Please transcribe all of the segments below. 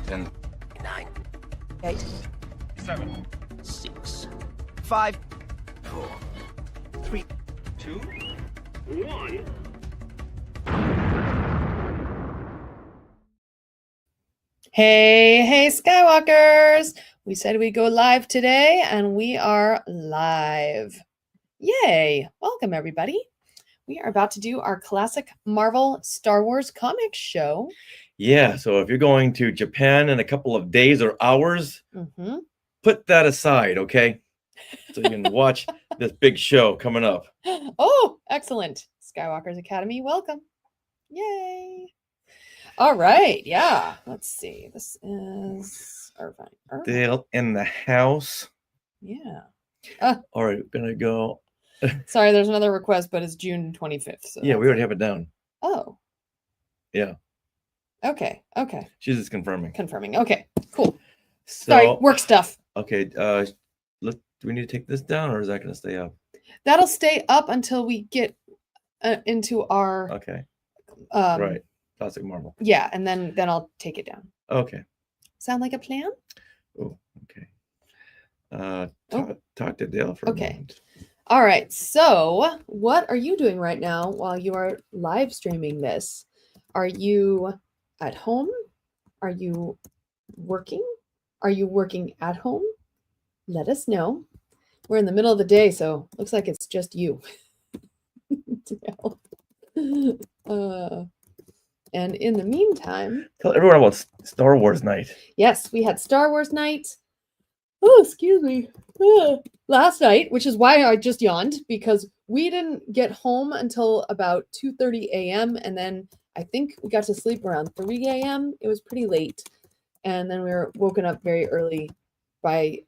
10, 9, 8, 7, 6, 5, 4, 3, 2, 1. Hey, Skywalkers! We said we'd go live today, and we are live. Yay! Welcome, everybody. We are about to do our classic Marvel Star Wars comic show. Yeah, so if you're going to Japan in a couple of days or hours, put that aside, okay? So you can watch this big show coming up. Oh, excellent. Skywalkers Academy, welcome. Yay! All right, yeah. Let's see. This is Irvine. Dale in the house. Yeah. All right, we're gonna go. Sorry, there's another request, but it's June 25th. So Yeah, we already have it down. Oh. Yeah. Okay. She's just confirming. Okay, cool. So, sorry, work stuff. Okay, do we need to take this down, or is that gonna stay up? That'll stay up until we get into our right, classic Marvel. Yeah, and then I'll take it down. Okay. Sound like a plan? Oh, okay. Talk to Dale for a moment. All right, so what are you doing right now while you are live streaming this? Are you at home? Are you working? Are you working at home? Let us know. We're in the middle of the day, so looks like it's just you. And in the meantime, Tell everyone about Star Wars night. Yes, we had Star Wars night. Oh, excuse me. Last night, which is why I just yawned, because we didn't get home until about 2:30 a.m. and then I think we got to sleep around 3 a.m. It was pretty late. And then we were woken up very early by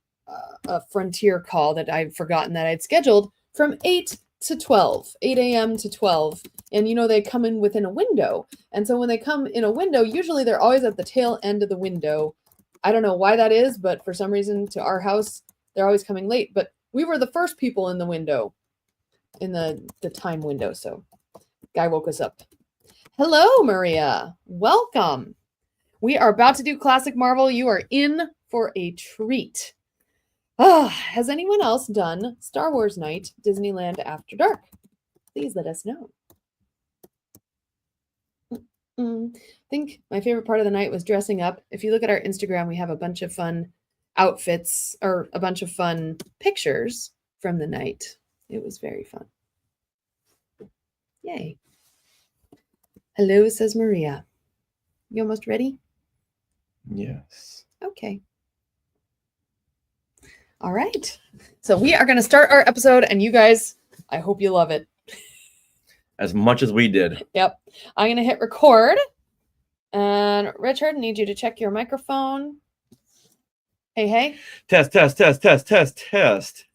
a Frontier call that I'd forgotten that I'd scheduled from 8 a.m. to 12. And, they come in within a window. And so when they come in a window, usually they're always at the tail end of the window. I don't know why that is, but for some reason to our house, they're always coming late. But we were the first people in the window, in the time window. So guy woke us up. Hello, Maria. Welcome. We are about to do Classic Marvel. You are in for a treat. Has anyone else done Star Wars Night, Disneyland After Dark? Please let us know. I think my favorite part of the night was dressing up. If you look at our Instagram, we have a bunch of fun outfits or a bunch of fun pictures from the night. It was very fun. Yay. Hello, says Maria. You almost ready? Yes. Okay. All right. So we are going to start our episode, and you guys, I hope you love it. As much as we did. Yep. I'm going to hit record. And Richard, I need you to check your microphone. Hey. Test.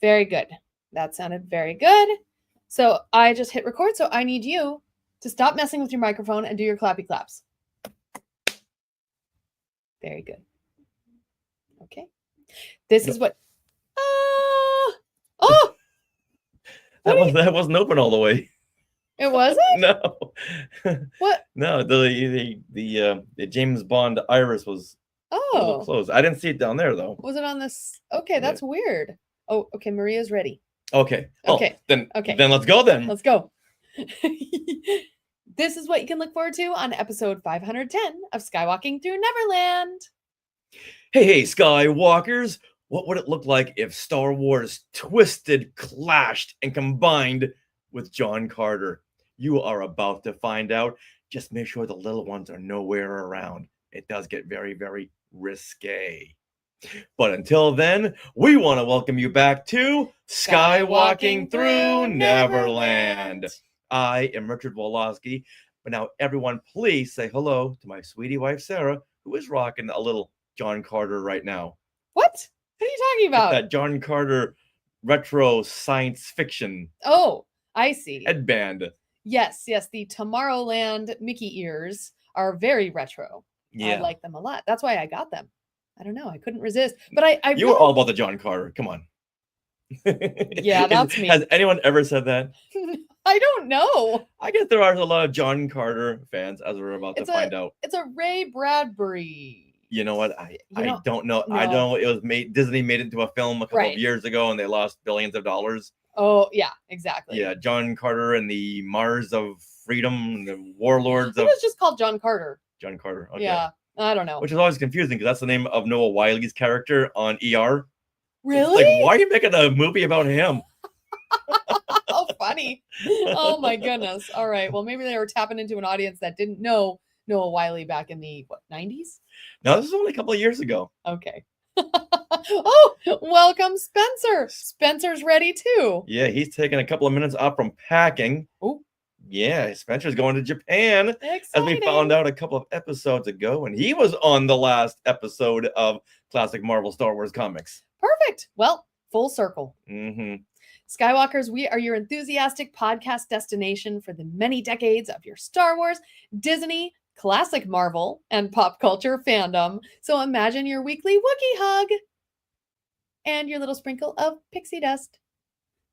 Very good. That sounded very good. So I just hit record. So I need you to stop messing with your microphone and do your clappy claps. Very good. Okay. This is what... Oh! That wasn't open all the way. It wasn't? No. What? No, the James Bond iris was a little closed. I didn't see it down there though. Was it on this? Okay, that's weird. Oh, okay. Maria's ready. Okay. Okay. Then let's go then. Let's go. This is what you can look forward to on episode 510 of Skywalking Through Neverland. Hey, Skywalkers. What would it look like if Star Wars twisted, clashed, and combined with John Carter? You are about to find out. Just make sure the little ones are nowhere around. It does get very, very risque. But until then, we want to welcome you back to Skywalking Through Neverland. I am Richard Wolosky. But now everyone, please say hello to my sweetie wife, Sarah, who is rocking a little John Carter right now. What? What are you talking about? That John Carter retro science fiction. Oh, I see. Headband. Yes. The Tomorrowland Mickey ears are very retro. Yeah. I like them a lot. That's why I got them. I don't know. I couldn't resist. But I You were all about the John Carter. Come on. Yeah, that's me. Has anyone ever said that? I don't know. I guess there are a lot of John Carter fans, as we're about to find out. It's a Ray Bradbury You know what? I don't know. no. I know it was made. Disney made it into a film a couple Right. of years ago, and they lost billions of dollars. Oh, yeah, exactly. Yeah, John Carter and the Mars of Freedom, the Warlords It of was just called John Carter. John Carter. Okay. Yeah, I don't know. Which is always confusing because that's the name of Noah Wiley's character on ER. Really? Like, why are you making a movie about him? How funny. Oh my goodness. All right. Well, maybe they were tapping into an audience that didn't know Noah Wiley back in the 90s? No, this is only a couple of years ago. Okay. Oh, welcome, Spencer. Spencer's ready too. Yeah, he's taking a couple of minutes off from packing. Oh. Yeah, Spencer's going to Japan, Exciting. as we found out a couple of episodes ago, and he was on the last episode of Classic Marvel Star Wars Comics. Perfect. Well, full circle. Mm-hmm. Skywalkers, we are your enthusiastic podcast destination for the many decades of your Star Wars, Disney, classic Marvel, and pop culture fandom. So imagine your weekly Wookiee hug and your little sprinkle of pixie dust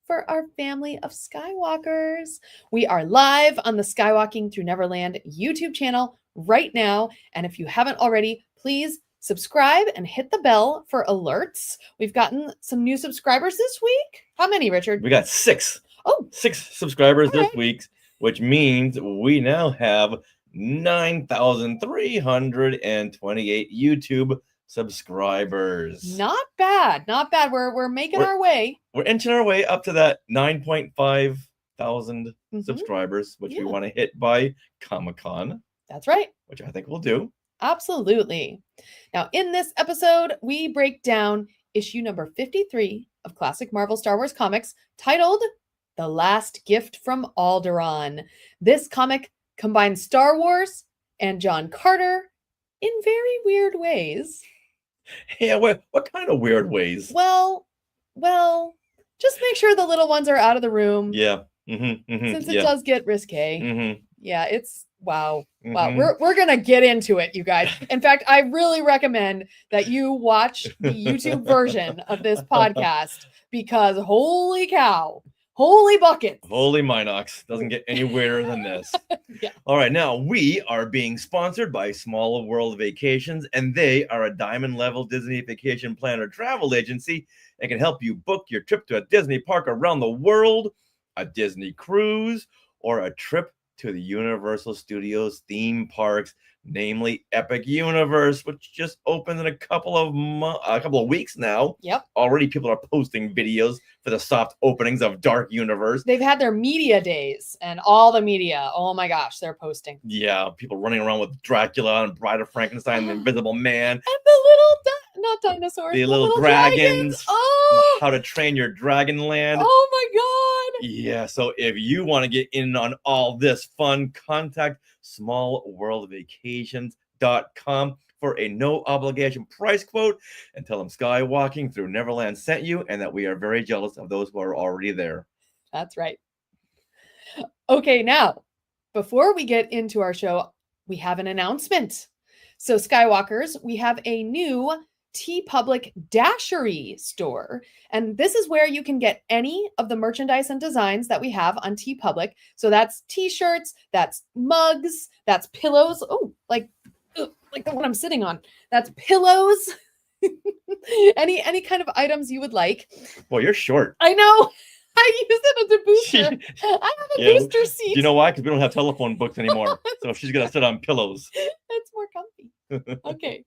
for our family of Skywalkers. We are live on the Skywalking Through Neverland YouTube channel right now. And if you haven't already, please subscribe and hit the bell for alerts. We've gotten some new subscribers this week. How many, Richard? We got 6. Oh, 6 subscribers all this right. week, which means we now have 9,328 YouTube subscribers. Not bad. Not bad. We're making our way. We're inching our way up to that 9.5 thousand Mhm. subscribers, which we Yeah. want to hit by Comic-Con, That's right. which I think we'll do. Absolutely. Now, in this episode, we break down issue number 53 of Classic Marvel Star Wars Comics, titled The Last Gift from Alderaan. This comic combines Star Wars and John Carter in very weird ways. Yeah, what kind of weird ways? Well, just make sure the little ones are out of the room. Yeah. Since it Yeah. does get risque. Mhm. Yeah, it's wow. Mhm. We're gonna get into it, you guys. In fact, I really recommend that you watch the YouTube version of this podcast because holy cow, holy buckets. Holy Minox. Doesn't get any weirder than this. Yeah. All right, now we are being sponsored by Small World Vacations, and they are a diamond level Disney vacation planner travel agency and can help you book your trip to a Disney park around the world, a Disney cruise, or a trip to the Universal Studios theme parks, namely Epic Universe, which just opened in a couple of weeks now. Yep. Already people are posting videos for the soft openings of Dark Universe. They've had their media days and all the media. Oh my gosh, they're posting. Yeah, people running around with Dracula and Bride of Frankenstein, the Invisible Man, And the little not dinosaurs, the little dragons. Oh, How to Train Your Dragon Land. oh my god. Yeah, so if you want to get in on all this fun, contact smallworldvacations.com for a no obligation price quote and tell them Skywalking Through Neverland sent you and that we are very jealous of those who are already there. That's right. Okay, now, before we get into our show, we have an announcement. So, Skywalkers, we have a new TeePublic Dashery store. And this is where you can get any of the merchandise and designs that we have on TeePublic. So that's t-shirts, that's mugs, that's pillows. Oh, like the one I'm sitting on. That's pillows. any kind of items you would like. Well, you're short. I know. I use it as a booster. I have a booster seat. Do you know why? Because we don't have telephone books anymore. So she's going to sit on pillows. It's more comfy. Okay.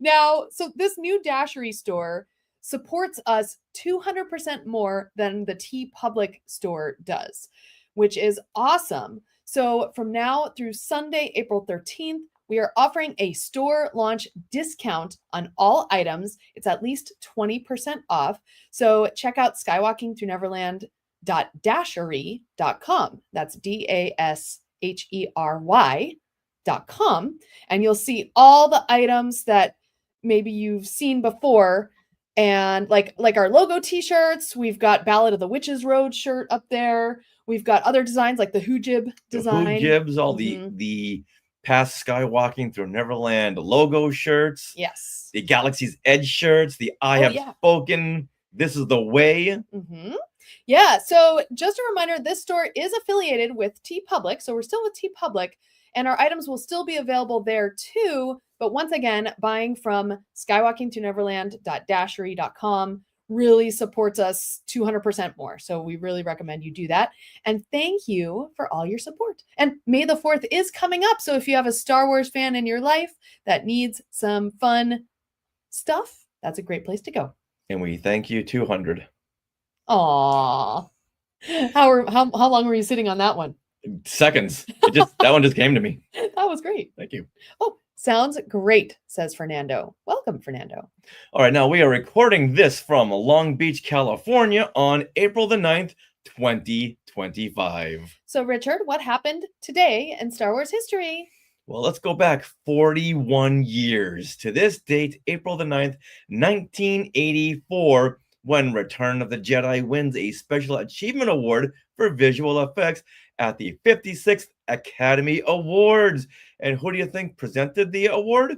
Now, so this new Dashery store supports us 200% more than the TeePublic store does, which is awesome. So from now through Sunday, April 13th, we are offering a store launch discount on all items. It's at least 20% off. So check out skywalkingthrough.neverland.dashery.com. That's DASHERY.com. And you'll see all the items that maybe you've seen before. And like our logo t-shirts, we've got Ballad of the Witches Road shirt up there. We've got other designs like the Hoojib design. The Hoojibs, all the past Skywalking Through Neverland logo shirts. Yes. The Galaxy's Edge shirts. The I Have Spoken. This is the way. Mm-hmm. Yeah. So just a reminder, this store is affiliated with TeePublic. So we're still with TeePublic and our items will still be available there too. But once again, buying from skywalkingtoneverland.dashery.com really supports us 200% more. So we really recommend you do that. And thank you for all your support. And May the 4th is coming up. So if you have a Star Wars fan in your life that needs some fun stuff, that's a great place to go. And we thank you 200. Aww. How long were you sitting on that one? Seconds. That one just came to me. That was great. Thank you. Oh, sounds great, says Fernando. Welcome, Fernando. All right, now we are recording this from Long Beach, California on April the 9th, 2025. So, Richard, what happened today in Star Wars history? Well, let's go back 41 years to this date, April the 9th, 1984, when Return of the Jedi wins a Special Achievement Award for visual effects at the 56th Academy Awards. And who do you think presented the award?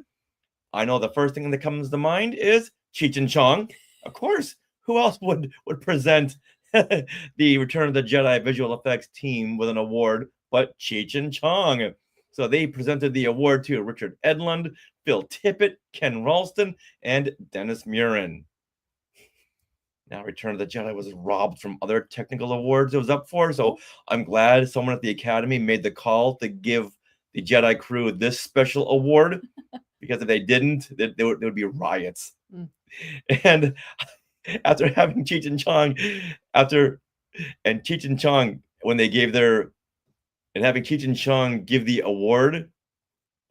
I know the first thing that comes to mind is Cheech and Chong. Of course, who else would present the Return of the Jedi visual effects team with an award but Cheech and Chong? So they presented the award to Richard Edlund, Phil Tippett, Ken Ralston, and Dennis Murin. Now Return of the Jedi was robbed from other technical awards it was up for, so I'm glad someone at the Academy made the call to give the Jedi crew this special award, because if they didn't, there would be riots. And after having Cheech and Chong, Cheech and Chong, when they gave having Cheech and Chong give the award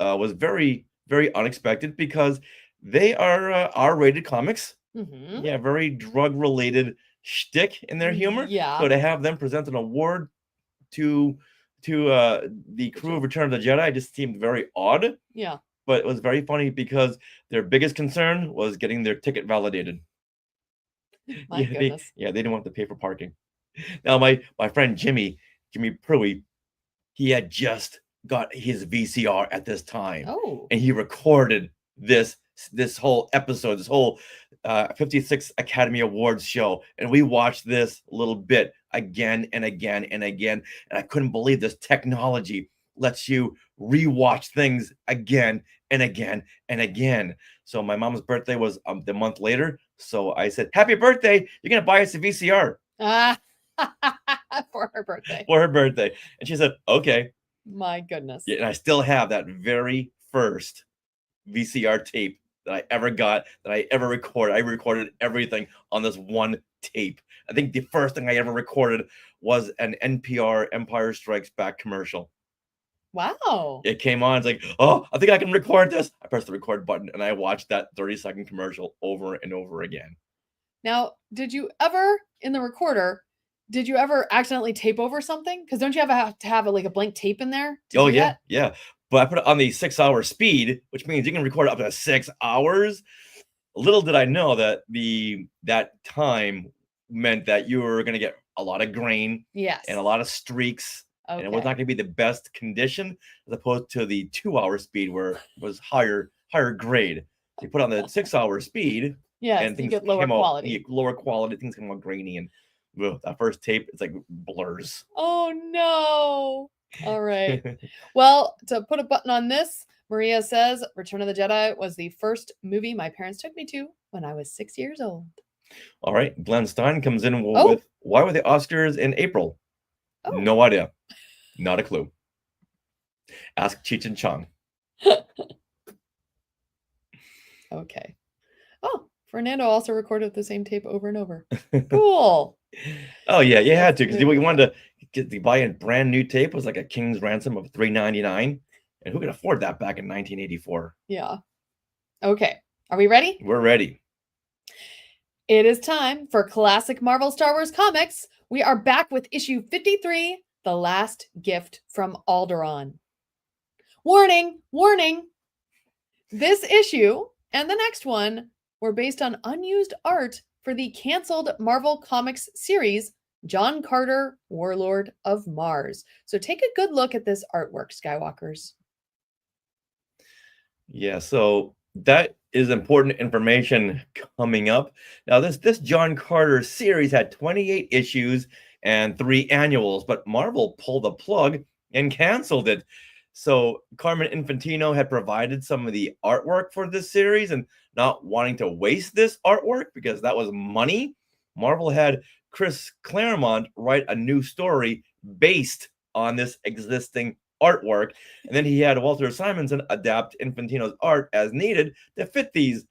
was very, very unexpected, because they are R-rated comics. Mm-hmm. Yeah, very drug-related shtick in their humor. Yeah. So to have them present an award to the crew of Return of the Jedi just seemed very odd. Yeah. But it was very funny, because their biggest concern was getting their ticket validated. My goodness. They didn't want to pay for parking. Now, my friend Jimmy Pruitt, he had just got his VCR at this time. Oh. And he recorded this whole episode, this whole 56th Academy Awards show. And we watched this little bit again and again and again. And I couldn't believe this technology lets you rewatch things again and again and again. So my mom's birthday was the month later. So I said, "Happy birthday. You're going to buy us a VCR." For her birthday. For her birthday. And she said, "Okay." My goodness. Yeah, and I still have that very first VCR tape that I ever got, that I ever recorded. I recorded everything on this one tape. I think the first thing I ever recorded was an NPR Empire Strikes Back commercial. Wow. It came on. It's like, oh, I think I can record this. I pressed the record button and I watched that 30-second commercial over and over again. Now, did you ever, in the recorder, accidentally tape over something? Because don't you have to have like a blank tape in there? Oh, yeah. That? Yeah. But I put it on the 6-hour speed, which means you can record up to 6 hours. Little did I know that that time meant that you were going to get a lot of grain. Yes. And a lot of streaks. Okay. And it was not going to be the best condition, as opposed to the 2-hour speed, where it was higher grade. You put on the 6-hour speed. Yeah, and things you get lower quality. Lower quality. Things come out grainy, and that first tape, it's like blurs. Oh no. All right. Well, to put a button on this, Maria says Return of the Jedi was the first movie my parents took me to when I was 6 years old. All right. Glenn Stein comes in with, why were the Oscars in April? Oh. No idea. Not a clue. Ask Cheech and Chong. Okay. Oh, Fernando also recorded the same tape over and over. Cool. Oh yeah, you had to, because we wanted to buy a brand new tape. It was like a king's ransom of $3.99, and who could afford that back in 1984? Yeah. Okay. Are we ready? We're ready. It is time for Classic Marvel Star Wars Comics. We are back with issue 53, The Last Gift from Alderaan. Warning, warning. This issue and the next one were based on unused art for the canceled Marvel Comics series, John Carter, Warlord of Mars. So take a good look at this artwork, Skywalkers. Yeah, so that is important information coming up. Now, this John Carter series had 28 issues and 3 annuals, but Marvel pulled the plug and canceled it. So Carmen Infantino had provided some of the artwork for this series, and not wanting to waste this artwork because that was money, Marvel had Chris Claremont write a new story based on this existing artwork. And then he had Walter Simonson adapt Infantino's art as needed to fit these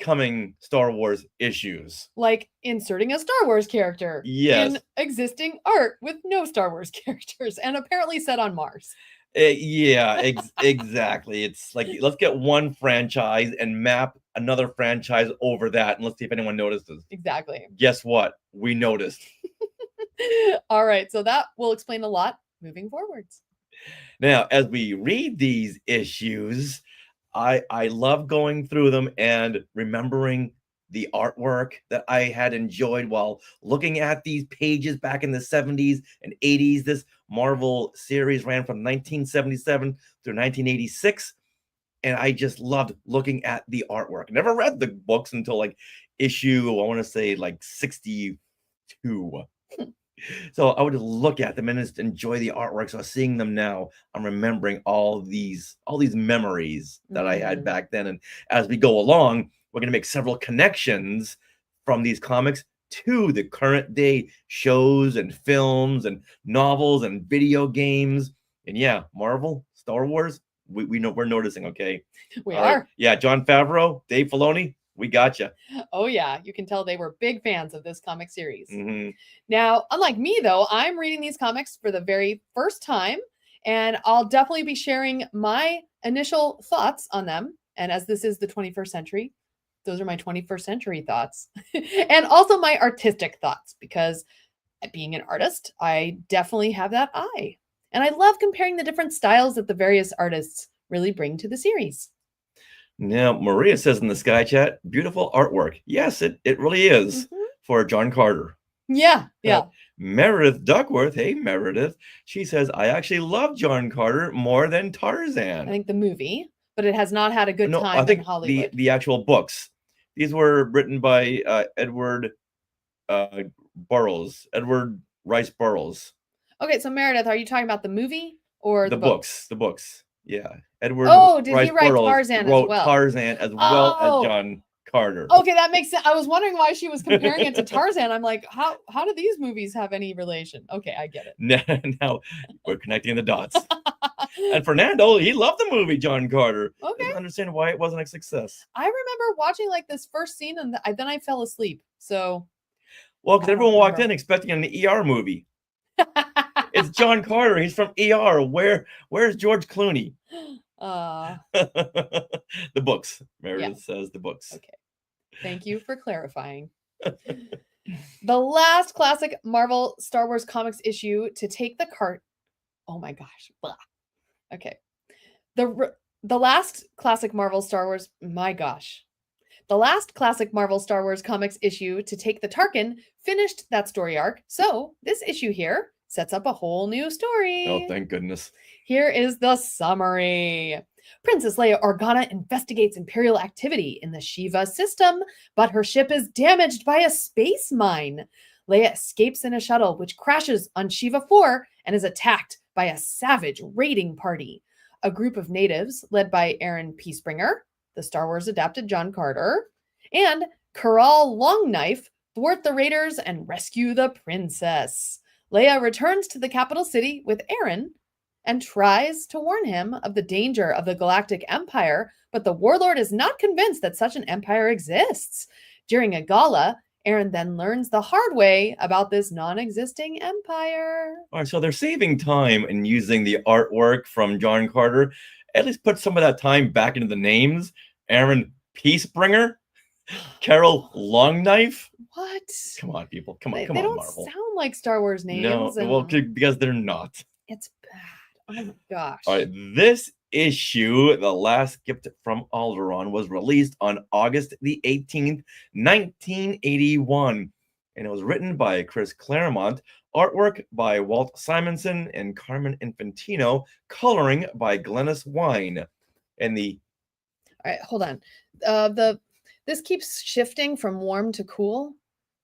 coming Star Wars issues. Like inserting a Star Wars character Yes. in existing art with no Star Wars characters and apparently set on Mars. Exactly. It's like, let's get one franchise and map another franchise over that, and let's see if anyone notices. Exactly. Guess what? We noticed. All right. So that will explain a lot moving forwards. Now, as we read these issues, I love going through them and remembering the artwork that I had enjoyed while looking at these pages back in the 70s and 80s. This Marvel series ran from 1977 through 1986, and I just loved looking at the artwork. Never read the books until like issue, I want to say like 62. So I would look at them and just enjoy the artwork. So seeing them now, I'm remembering all these memories that I had back then. And as we go along, we're going to make several connections from these comics to the current day shows and films and novels and video games. And yeah, Marvel, Star Wars, we know, we're noticing. Okay, We All are. right. Yeah, Jon Favreau, Dave Filoni, we got you. Oh, yeah. You can tell they were big fans of this comic series. Now, unlike me, though, I'm reading these comics for the very first time, and I'll definitely be sharing my initial thoughts on them. And as this is the 21st century, those are my 21st century thoughts and also my artistic thoughts, because being an artist, I definitely have that eye. And I love comparing the different styles that the various artists really bring to the series. Now, Maria says in the Sky Chat, beautiful artwork. Yes, it really is for John Carter. Yeah. Meredith Duckworth, hey Meredith, she says, I actually love John Carter more than Tarzan. I think the movie, but it has not had a good time I think in Hollywood. the actual books. These were written by Edward Burroughs, Edward Rice Burroughs. Okay, so Meredith, are you talking about the movie or the books? The books. Yeah. Edward did Rice he write Burroughs Tarzan as wrote well? Tarzan as well as John Carter. Okay, that makes sense. I was wondering why she was comparing it to Tarzan. I'm like, how do these movies have any relation? Okay, I get it. Now we're connecting the dots. And Fernando, he loved the movie John Carter. Okay. Doesn't understand why it wasn't a success. I remember watching like this first scene and then I fell asleep. So, well, because everyone walked in expecting an ER movie. It's John Carter. He's from ER. Where's George Clooney? The books. Meredith says the books. Okay. Thank you for clarifying. The last classic Marvel Star Wars comics issue to take the cart. Oh my gosh. Blah. Okay. The last classic Marvel Star Wars. My gosh. The last classic Marvel Star Wars comics issue to take the Tarkin finished that story arc. So this issue here sets up a whole new story. Oh, thank goodness. Here is the summary. Princess Leia Organa investigates Imperial activity in the Shiva system, but her ship is damaged by a space mine. Leia escapes in a shuttle, which crashes on Shiva 4 and is attacked by a savage raiding party. A group of natives, led by Aaron Peacebringer, the Star Wars adapted John Carter, and Corral Longknife, thwart the raiders and rescue the princess. Leia returns to the capital city with Aaron and tries to warn him of the danger of the Galactic Empire, but the warlord is not convinced that such an empire exists. During a gala, Aaron then learns the hard way about this non-existing empire. All right, so they're saving time and using the artwork from John Carter. At least put some of that time back into the names. Aaron Peacebringer, Carol Longknife. What? Come on, people. Come on, They Marvel. don't sound like Star Wars names. No, well, because they're not. It's bad. Oh my gosh. All right, this issue, The Last Gift from Alderaan, was released on August the 18th, 1981. And it was written by Chris Claremont, artwork by Walt Simonson and Carmen Infantino, coloring by Glennis Wine. And the... All right, hold on. This keeps shifting from warm to cool.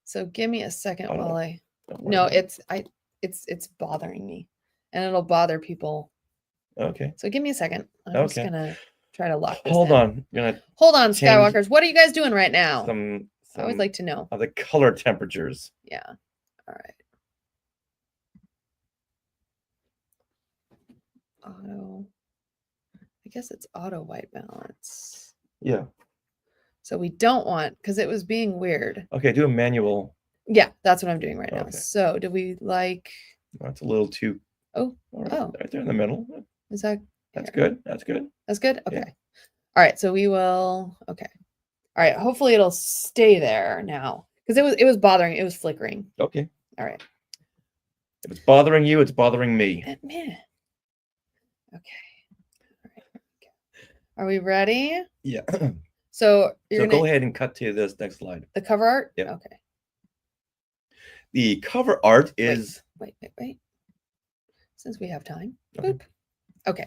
So give me a second while it's bothering me. And it'll bother people Okay. So give me a second. I'm just Okay. gonna try to lock this Hold down. on. You're gonna Hold on, change Skywalkers. What are you guys doing right now? some I always like to know. of the color temperatures. Yeah. All right. Auto. I guess it's auto white balance. Yeah. So we don't want, because it was being weird. Okay, do a manual. Yeah, that's what I'm doing right now. Okay. So do we like, That's a little too. oh, All right, oh, right there in the middle. is that, That's here? good. That's good. That's good? Okay. Yeah. All right, so we will, okay. All right, hopefully it'll stay there now. Because it was bothering, it was flickering. Okay. All right. If it's bothering you, it's bothering me. Man. Okay. All right. Okay. Are we ready? Yeah. So you're So gonna, go ahead and cut to this next slide. the cover art? Yeah. Okay. The cover art is Wait. Since we have time. Okay. Boop. Okay.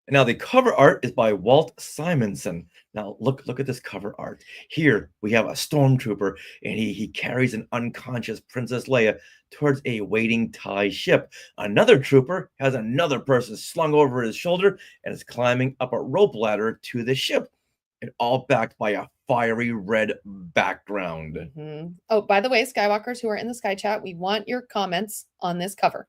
now the cover art is by Walt Simonson. Now look at this cover art. Here we have a stormtrooper, and he carries an unconscious Princess Leia towards a waiting TIE ship. Another trooper has another person slung over his shoulder and is climbing up a rope ladder to the ship, and all backed by a fiery red background. Mhm. Oh, by the way, Skywalkers who are in the Sky Chat, we want your comments on this cover.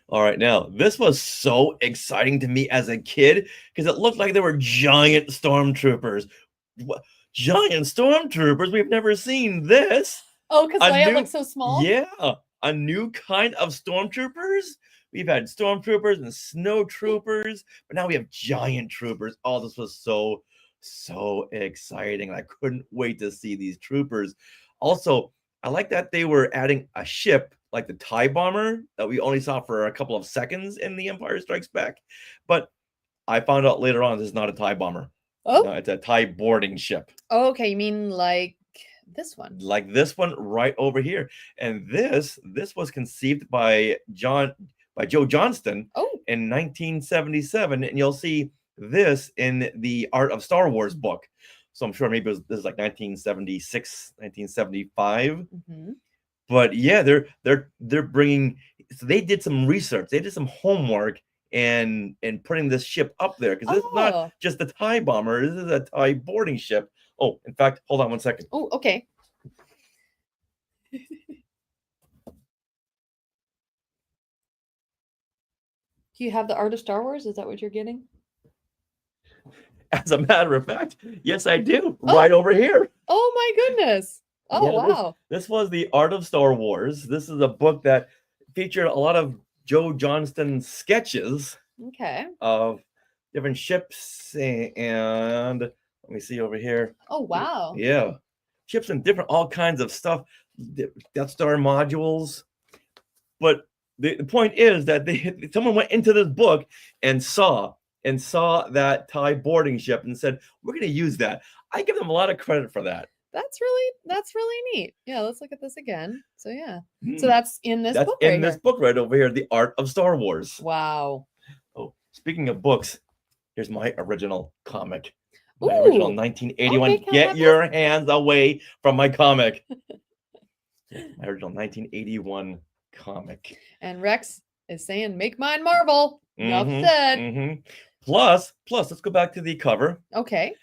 All right, now this was so exciting to me as a kid because it looked like there were giant stormtroopers. Giant stormtroopers? We've never seen this. Oh, because A Leia new- looks so small? Yeah, a new kind of stormtroopers. We've had stormtroopers and snow troopers, but now we have giant troopers. Oh, this was so exciting. I couldn't wait to see these troopers. Also, I like that they were adding a ship like the TIE bomber that we only saw for a couple of seconds in The Empire Strikes Back. But I found out later on this is not a TIE bomber. Oh, No, it's a TIE boarding ship. oh, okay. You mean like this one? Like this one right over here. And this was conceived by Joe Johnston Oh, in 1977. And you'll see this in the Art of Star Wars book. So I'm sure maybe this is like 1976, 1975. mhm. But yeah, they're bringing. So they did some research. They did some homework and putting this ship up there because this is not Oh. just a TIE bomber. This is a TIE boarding ship. Oh, in fact, hold on one second. Oh, okay. Do you have the Art of Star Wars? Is that what you're getting? As a matter of fact, yes, I do. Right over here. Oh my goodness. Oh Yeah, wow. This was the Art of Star Wars. This is a book that featured a lot of Joe Johnston sketches Okay. of different ships and let me see over here. Oh wow. Yeah, ships and different all kinds of stuff, Death Star modules. But the point is that someone went into this book and saw that TIE boarding ship and said, "We're going to use that." I give them a lot of credit for that. That's really neat. Yeah, let's look at this again. So yeah. So Hmm. that's in this That's book in right this here. book right over here, The Art of Star Wars. Wow. Oh, speaking of books, here's my original comic. My original Ooh. 1981. Okay, can I Get have your hands away from my comic. My original 1981 comic. And Rex is saying, "Make mine Marvel." Enough Mhm, said. mhm. Plus, let's go back to the cover. Okay.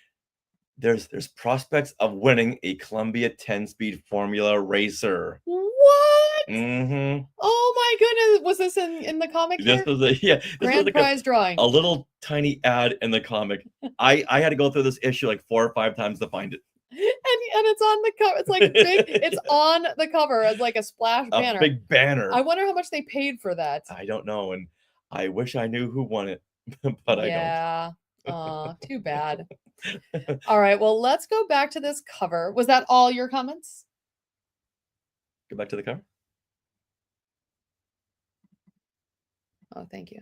There's prospects of winning a Columbia 10-speed Formula Racer. What? Mm-hmm. Oh my goodness. Was this in the comic This here? was this Grand was like prize drawing. a little tiny ad in the comic. I had to go through this issue like 4 or 5 times to find it. And it's on the cover. It's like big. It's on the cover as like a splash A banner. big banner. I wonder how much they paid for that. I don't know, and I wish I knew who won it, but Yeah. Too bad. All right. Well, let's go back to this cover. Was that all your comments? Go back to the cover. Oh, thank you.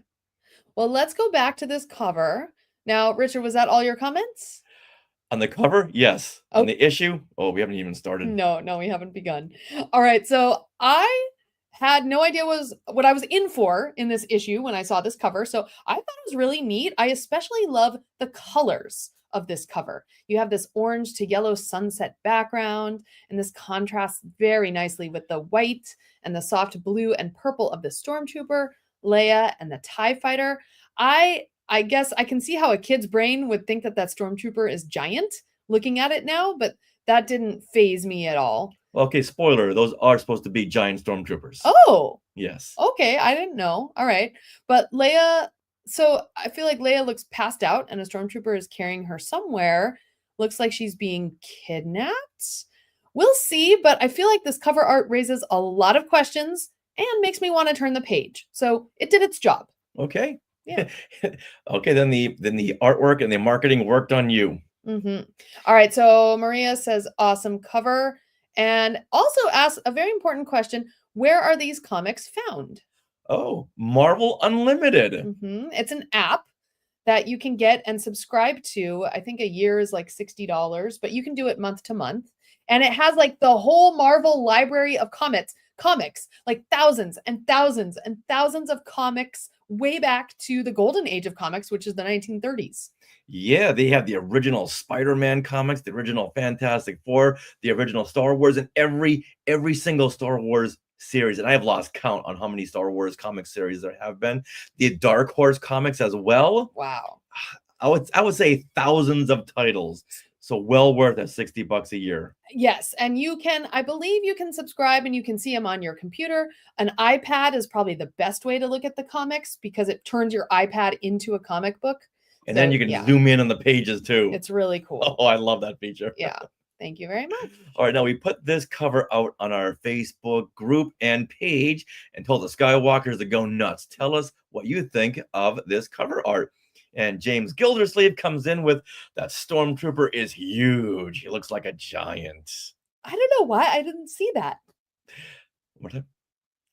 Well, let's go back to this cover. Now, Richard, was that all your comments? On the cover, yes. Oh. On the issue, we haven't even started. No, we haven't begun. All right. So I had no idea what I was in for in this issue when I saw this cover. So I thought it was really neat. I especially love the colors of this cover. You have this orange to yellow sunset background, and this contrasts very nicely with the white and the soft blue and purple of the stormtrooper. Leia, and the TIE fighter. I guess I can see how a kid's brain would think that stormtrooper is giant looking at it now, but that didn't phase me at all. Okay, spoiler, those are supposed to be giant stormtroopers. Oh, Yes. okay, I didn't know. All right. But Leia, so I feel like Leia looks passed out and a stormtrooper is carrying her somewhere. Looks like she's being kidnapped. We'll see, but I feel like this cover art raises a lot of questions and makes me want to turn the page. So it did its job. Okay. Yeah. Okay, then the artwork and the marketing worked on you. All right, so Maria says awesome cover and also asks a very important question. Where are these comics found? Oh, Marvel Unlimited. It's an app that you can get and subscribe to. I think a year is like $60, but you can do it month to month. And it has like the whole Marvel library of comics, like thousands and thousands and thousands of comics way back to the golden age of comics, which is the 1930s. Yeah, they have the original Spider-Man comics, the original Fantastic Four, the original Star Wars, and every single Star Wars series. And I have lost count on how many Star Wars comic series there have been. The Dark Horse comics as well. Wow. I would say thousands of titles. So well worth that $60 a year. Yes, and I believe you can subscribe and you can see them on your computer. An iPad is probably the best way to look at the comics because it turns your iPad into a comic book. And then you can zoom in on the pages too. It's really cool. Oh, I love that feature. Yeah. Thank you very much. All right, now we put this cover out on our Facebook group and page and told the Skywalkers to go nuts. Tell us what you think of this cover art. And James Gildersleeve comes in with that stormtrooper is huge. He looks like a giant. I don't know why I didn't see that. What?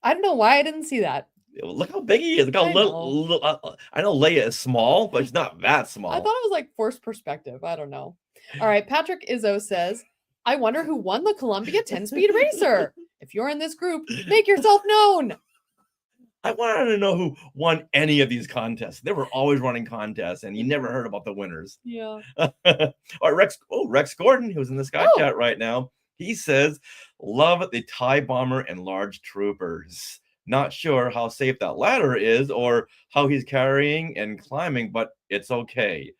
I don't know why I didn't see that. Look how big he is. Look how little. I know Leia is small, but she's not that small. I thought it was like forced perspective. I don't know. All right. Patrick Izzo says, I wonder who won the Columbia 10-speed racer. If you're in this group, make yourself known. I wanted to know who won any of these contests. They were always running contests, and you never heard about the winners. Yeah. All right, Rex Gordon, who's in the Sky Chat right now, he says, love the TIE Bomber and large troopers. Not sure how safe that ladder is or how he's carrying and climbing, but it's okay.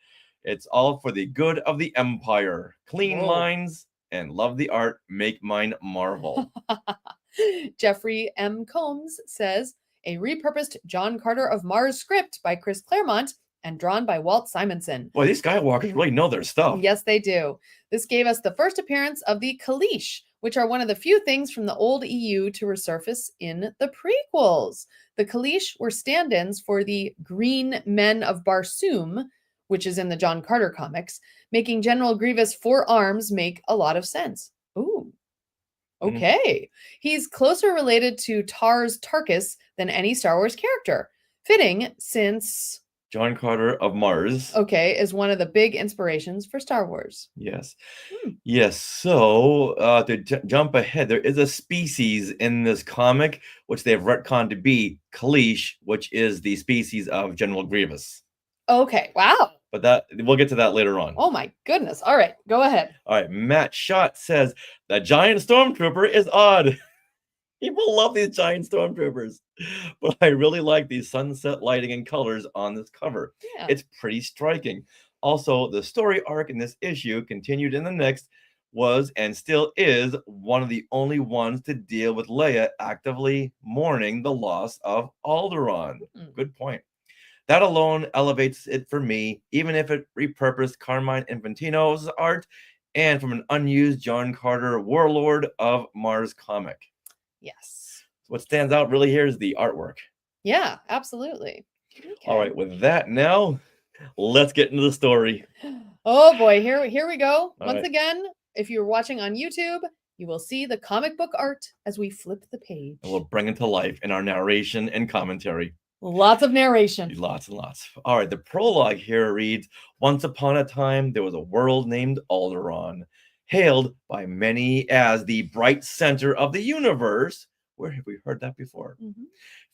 It's all for the good of the Empire. Clean lines and love the art. Make mine marvel. Jeffrey M. Combs says, a repurposed John Carter of Mars script by Chris Claremont and drawn by Walt Simonson. Boy, these Skywalkers really know their stuff. Yes, they do. This gave us the first appearance of the Kaleesh, which are one of the few things from the old EU to resurface in the prequels. The Kaleesh were stand-ins for the Green Men of Barsoom, which is in the John Carter comics, making General Grievous' 4 arms make a lot of sense. Ooh. Okay. He's closer related to Tars Tarkus than any Star Wars character. Fitting, since John Carter of Mars, is one of the big inspirations for Star Wars. Yes. Yes. So to jump ahead, there is a species in this comic which they have retconned to be Kaleesh, which is the species of General Grievous. Okay. Wow. But that we'll get to that later on. Oh my goodness. All right. Go ahead. All right. Matt Schott says the giant stormtrooper is odd. People love these giant stormtroopers, but I really like these sunset lighting and colors on this cover. Yeah. It's pretty striking. Also, the story arc in this issue continued in the next was and still is one of the only ones to deal with Leia actively mourning the loss of Alderaan. Good point. That alone elevates it for me, even if it repurposed Carmine Infantino's art and from an unused John Carter Warlord of Mars comic. Yes. What stands out really here is the artwork. Yeah, absolutely. Okay. All right, with that now, let's get into the story. Oh boy, here we go. All Once again, if you're watching on YouTube, you will see the comic book art as we flip the page. And we'll bring it to life in our narration and commentary. Lots of narration. Lots and lots. All right, the prologue here reads, once upon a time, there was a world named Alderaan, hailed by many as the bright center of the universe. Where have we heard that before?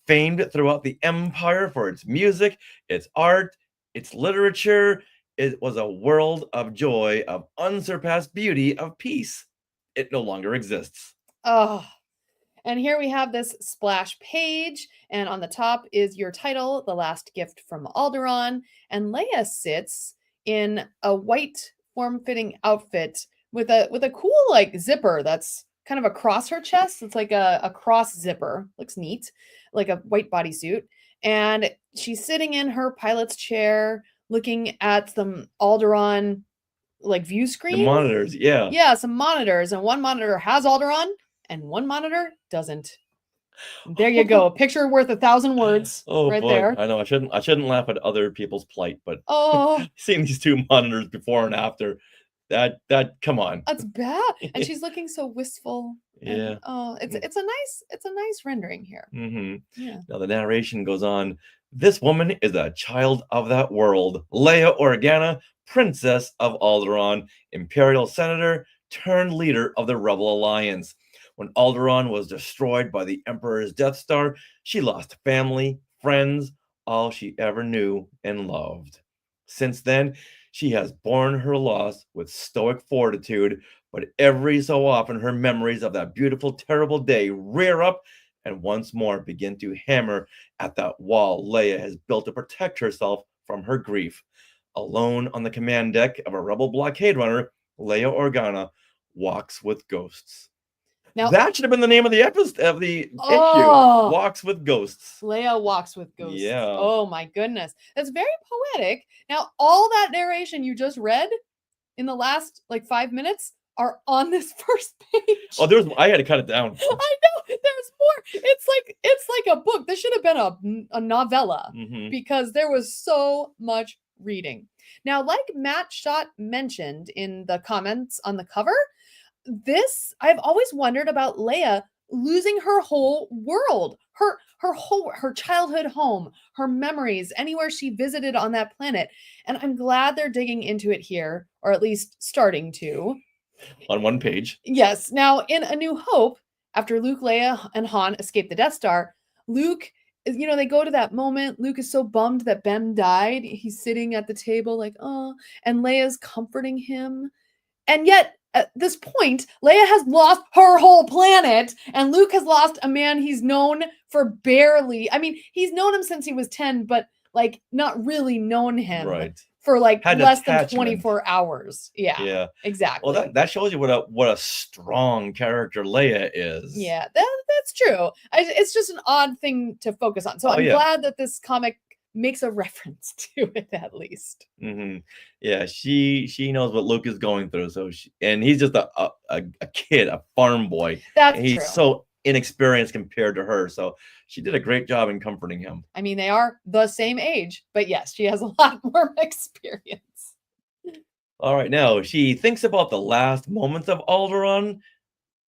Famed throughout the empire for its music, its art, its literature. It was a world of joy, of unsurpassed beauty, of peace. It no longer exists. Oh, And here we have this splash page, and on the top is your title, The Last Gift from Alderaan, and Leia sits in a white form-fitting outfit with a cool like zipper that's kind of across her chest. It's like a cross zipper. Looks neat, like a white bodysuit. And she's sitting in her pilot's chair looking at some Alderaan like view screen. The monitors, yeah. Yeah, some monitors, and one monitor has Alderaan and one monitor doesn't. There you go. A picture worth 1,000 words. Oh right boy. there. I know I shouldn't laugh at other people's plight, but Oh, seeing these two monitors before and after, that come on. that's bad. And she's looking so wistful. and, Yeah. oh, it's a nice rendering here. Yeah. Now the narration goes on. This woman is a child of that world. Leia Organa, Princess of Alderaan, Imperial Senator turned leader of the Rebel Alliance. When Alderaan was destroyed by the Emperor's Death Star, she lost family, friends, all she ever knew and loved. Since then, she has borne her loss with stoic fortitude, but every so often her memories of that beautiful, terrible day rear up and once more begin to hammer at that wall Leia has built to protect herself from her grief. Alone on the command deck of a rebel blockade runner, Leia Organa walks with ghosts. Now That should have been the name of the episode of the issue. Oh. Walks with ghosts. Leia walks with ghosts. Yeah. Oh my goodness. That's very poetic. Now, all that narration you just read in the last like 5 minutes are on this first page. Oh, I had to cut it down. I know there's more. It's like a book. This should have been a novella Mhm. because there was so much reading. Now, like Matt Schott mentioned in the comments on the cover, I've always wondered about Leia losing her whole world, her childhood home, her memories, anywhere she visited on that planet. And I'm glad they're digging into it here, or at least starting to. On one page. Yes. Now, in A New Hope, after Luke, Leia, and Han escape the Death Star, Luke, they go to that moment. Luke is so bummed that Ben died. He's sitting at the table like, oh, and Leia's comforting him. And yet, at this point, Leia has lost her whole planet, and Luke has lost a man he's known for barely. I mean, he's known him since he was 10, but like not really known him Right. for like Had less than attachment. 24 hours. Yeah. Yeah. Exactly. Well, that shows you what a strong character Leia is. Yeah, that's true. It's just an odd thing to focus on. So I'm glad that this comic makes a reference to it at least. Mm-hmm. Yeah, she knows what Luke is going through. So and he's just a kid, a farm boy. That's he's true. so inexperienced compared to her. So she did a great job in comforting him. I mean, they are the same age, but yes, she has a lot more experience. All right, now she thinks about the last moments of Alderaan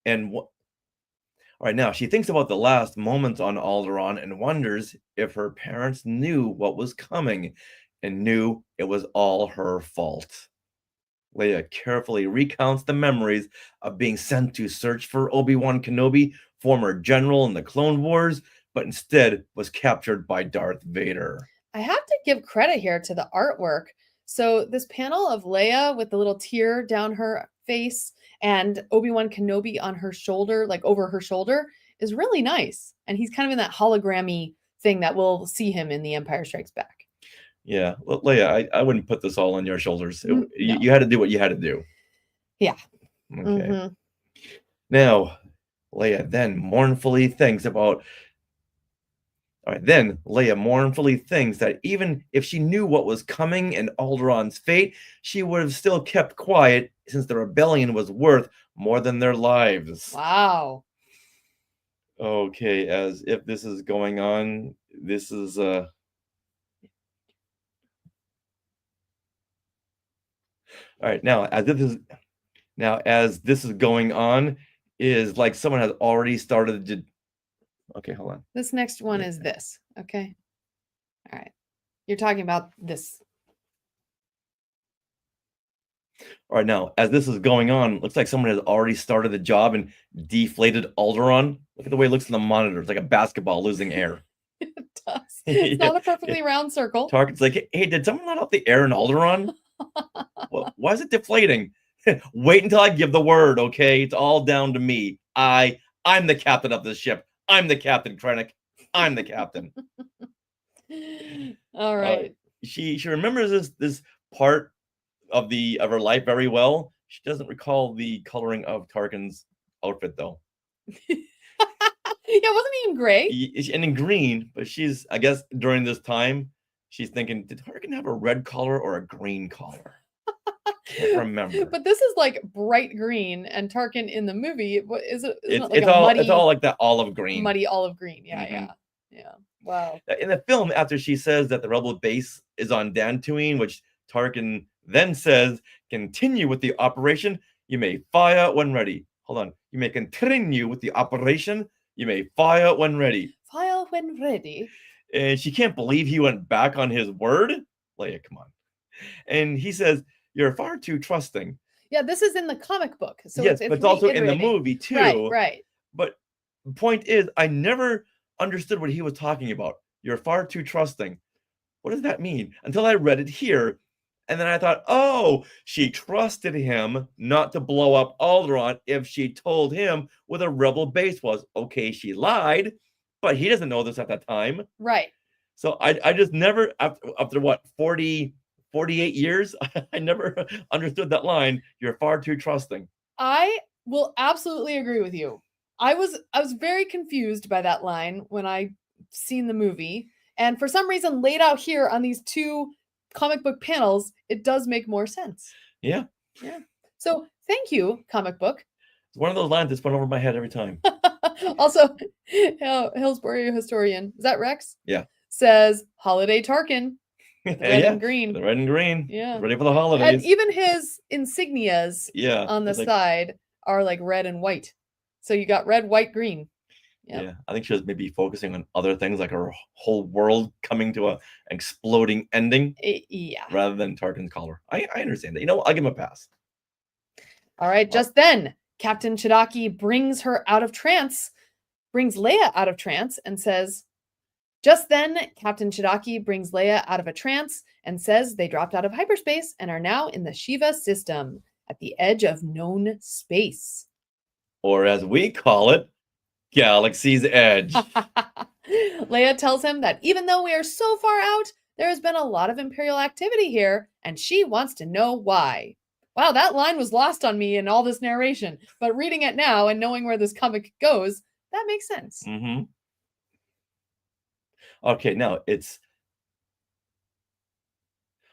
and All right, now she thinks about the last moments on Alderaan and wonders if her parents knew what was coming and knew it was all her fault. Leia carefully recounts the memories of being sent to search for Obi-Wan Kenobi, former general in the Clone Wars, but instead was captured by Darth Vader. I have to give credit here to the artwork. So this panel of Leia with the little tear down her face and Obi-Wan Kenobi on her shoulder, like over her shoulder, is really nice. And he's kind of in that hologrammy thing that we'll see him in The Empire Strikes Back. Yeah, well, Leia, I wouldn't put this all on your shoulders. No. You had to do what you had to do. Yeah. Okay. Mm-hmm. Now, Leia then mournfully thinks about. All right, then Leia mournfully thinks that even if she knew what was coming and Alderaan's fate, she would have still kept quiet since the rebellion was worth more than their lives. Wow. Okay, as if this is going on, this is all right, now as this is going on is like someone has already started to. Okay, hold on. This next one is this. Okay. All right. You're talking about this. All right, now, as this is going on, looks like someone has already started the job and deflated Alderaan. Look at the way it looks in the monitor. It's like a basketball losing air. It does. It's not a perfectly round circle. Target's like, hey, did someone let out the air in Alderaan? Well, why is it deflating? Wait until I give the word, okay? It's all down to me. I I'm the captain of this ship. I'm the captain, Krennic. I'm the captain. All right. She remembers this part of her life very well. She doesn't recall the coloring of Tarkin's outfit though. Yeah, wasn't he in gray? And in green, but she's, I guess, during this time, she's thinking, did Tarkin have a red collar or a green collar? Can't remember. But this is like bright green, and Tarkin in the movie, what is it? Isn't it like It's a all muddy, it's all like that olive green. muddy olive green? Yeah, Mhm. yeah. Wow. In the film, after she says that the rebel base is on Dantooine, which Tarkin then says, continue with the operation. You may fire when ready. Hold on. You may continue with the operation. You may fire when ready. Fire when ready. And she can't believe he went back on his word. Leia, come on. And he says, you're far too trusting. Yeah, this is in the comic book. So yes, but it's also in the reiterating. movie too. Right. But the point is, I never understood what he was talking about. You're far too trusting. What does that mean? Until I read it here. And then I thought, oh, she trusted him not to blow up Alderaan if she told him where the rebel base was. Okay, she but he doesn't know this at that time. Right. So I just never, after what, 48 years, I never understood that line. You're far too trusting. I will absolutely agree with you. I was very confused by that line when I seen the movie. And for some reason, laid out here on these two comic book panels, it does make more sense. Yeah. So thank you, comic book. It's one of those lines that's went over my head every time. Also, Hillsborough historian, is that Rex? Yeah. Says Holiday Tarkin, red and green. The red and green. Yeah. Ready for the holidays. And even his insignias yeah, on the side are like red and white. So you got red, white, green. Yep. Yeah, I think she was maybe focusing on other things like her whole world coming to an exploding ending. Yeah. Rather than Tarkin's collar. I understand that. You know, I'll give him a pass. All right. Just then, Captain Chidaki brings Leia out of trance and says, they dropped out of hyperspace and are now in the Shiva system at the edge of known space. Or as we call it, Galaxy's Edge. Leia tells him that even though we are so far out, there has been a lot of Imperial activity here, and she wants to know why. Wow, that line was lost on me in all this narration, but reading it now and knowing where this comic goes, that makes sense. Mm-hmm. Okay, now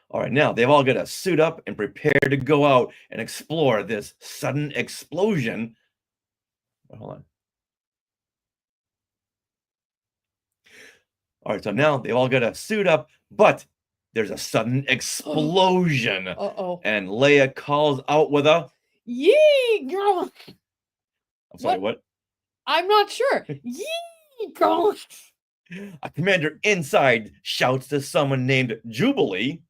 all right, now they've all got to suit up and prepare to go out and explore this sudden explosion. Hold on. All right, so now they've all got to suit up, but there's a sudden explosion. Uh-oh. And Leia calls out with a... Yee! Girl! I'm sorry, what? I'm not sure. Yee! Girl! A commander inside shouts to someone named Jubilee.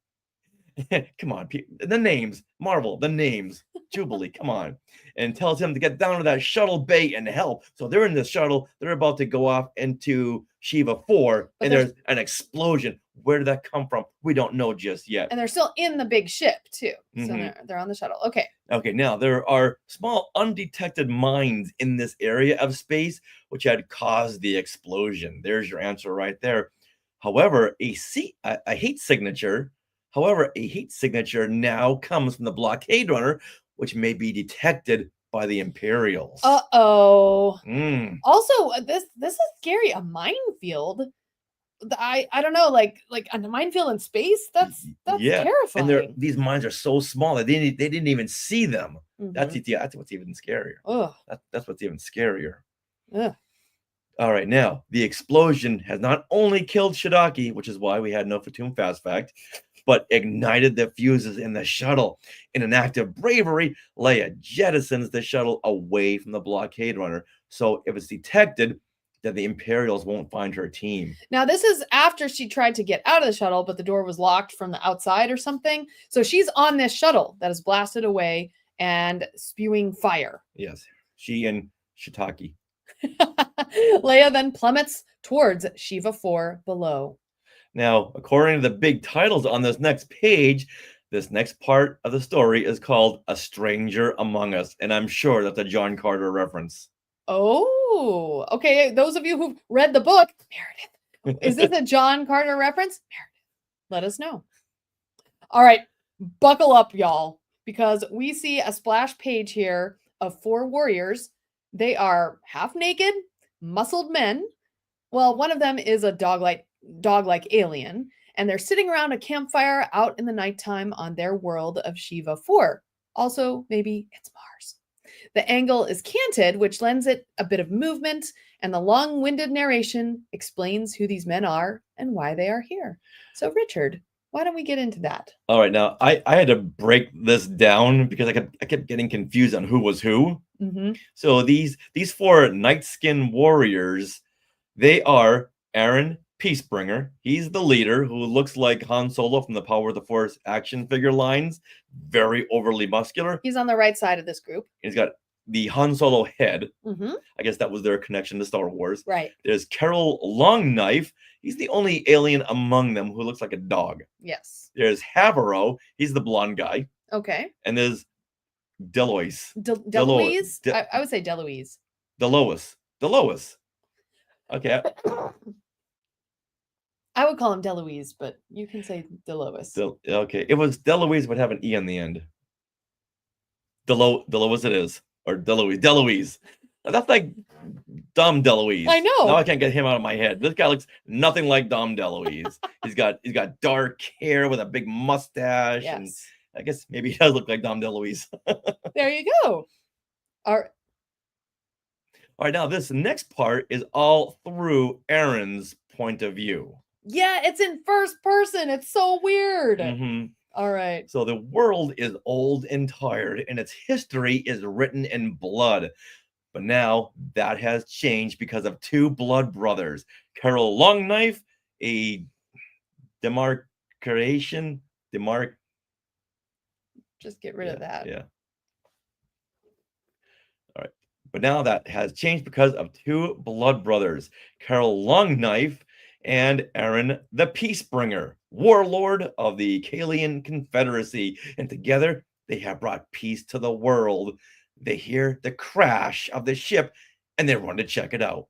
Come on, the names. Marvel, the names. Jubilee, come on. And tells him to get down to that shuttle bay and help. So they're in the shuttle. They're about to go off into Shiva 4. And there's an explosion. Where did that come from? We don't know just yet. And they're still in the big ship, too. So they're on the shuttle. Okay. Okay, now there are small undetected mines in this area of space which had caused the explosion. There's your answer right there. However, a heat signature now comes from the blockade runner, which may be detected by the Imperials. Uh-oh. Also, this is scary. A minefield. I don't know, like a minefield in space. That's terrifying. And these mines are so small that they didn't even see them. That's what's even scarier. Ugh. That's what's even scarier. Ugh. All right, now the explosion has not only killed Chidaki, which is why we had no Fatum fast fact, but ignited the fuses in the shuttle. In an act of bravery, Leia jettisons the shuttle away from the blockade runner. So if it's detected, that the Imperials won't find her team. Now, this is after she tried to get out of the shuttle, but the door was locked from the outside or something. So she's on this shuttle that is blasted away and spewing fire. Yes, she and Shiitake. Leia then plummets towards Shiva 4 below. Now, according to the big titles on this next page, this next part of the story is called A Stranger Among Us. And I'm sure that's a John Carter reference. Oh, okay. Those of you who've read the book, Meredith, is this a John Carter reference? Meredith, let us know. All right, buckle up, y'all, because we see a splash page here of 4 warriors. They are half naked, muscled men. Well, one of them is a dog-like alien, and they're sitting around a campfire out in the nighttime on their world of Shiva 4. Also, maybe it's Mars. The angle is canted, which lends it a bit of movement, and the long-winded narration explains who these men are and why they are here. So, Richard, why don't we get into that? All right, now I had to break this down because I kept getting confused on who was who. Mm-hmm. So these 4 night skin warriors, they are Aaron Peacebringer. He's the leader who looks like Han Solo from the Power of the Force action figure lines. Very overly muscular. He's on the right side of this group. He's got the Han Solo head. Mm-hmm. I guess that was their connection to Star Wars. Right. There's Carol Longknife. He's the only alien among them who looks like a dog. Yes. There's Havaro. He's the blonde guy. Okay. And there's Deloise. Deloise? I would say Deloise. Deloise. Okay. I would call him Deloise, but you can say Deloise. Okay. It was Deloise would have an E on the end. Deloise it is. Or Deloise. That's like Dom DeLuise. I know. Now I can't get him out of my head. This guy looks nothing like Dom DeLuise. He's got dark hair with a big mustache. Yes. And I guess maybe he does look like Dom DeLuise. There you go. All right, now this next part is all through Aaron's point of view. Yeah, it's in first person. It's so weird. Mm-hmm. All right. So the world is old and tired, and its history is written in blood. But now that has changed because of 2 blood brothers. Carol Longknife, a demarcation. Just get rid of that. Yeah. All right. But now that has changed because of 2 blood brothers. Carol Longknife and Aaron the Peacebringer, warlord of the Kalian Confederacy. And together, they have brought peace to the world. They hear the crash of the ship, and they run to check it out.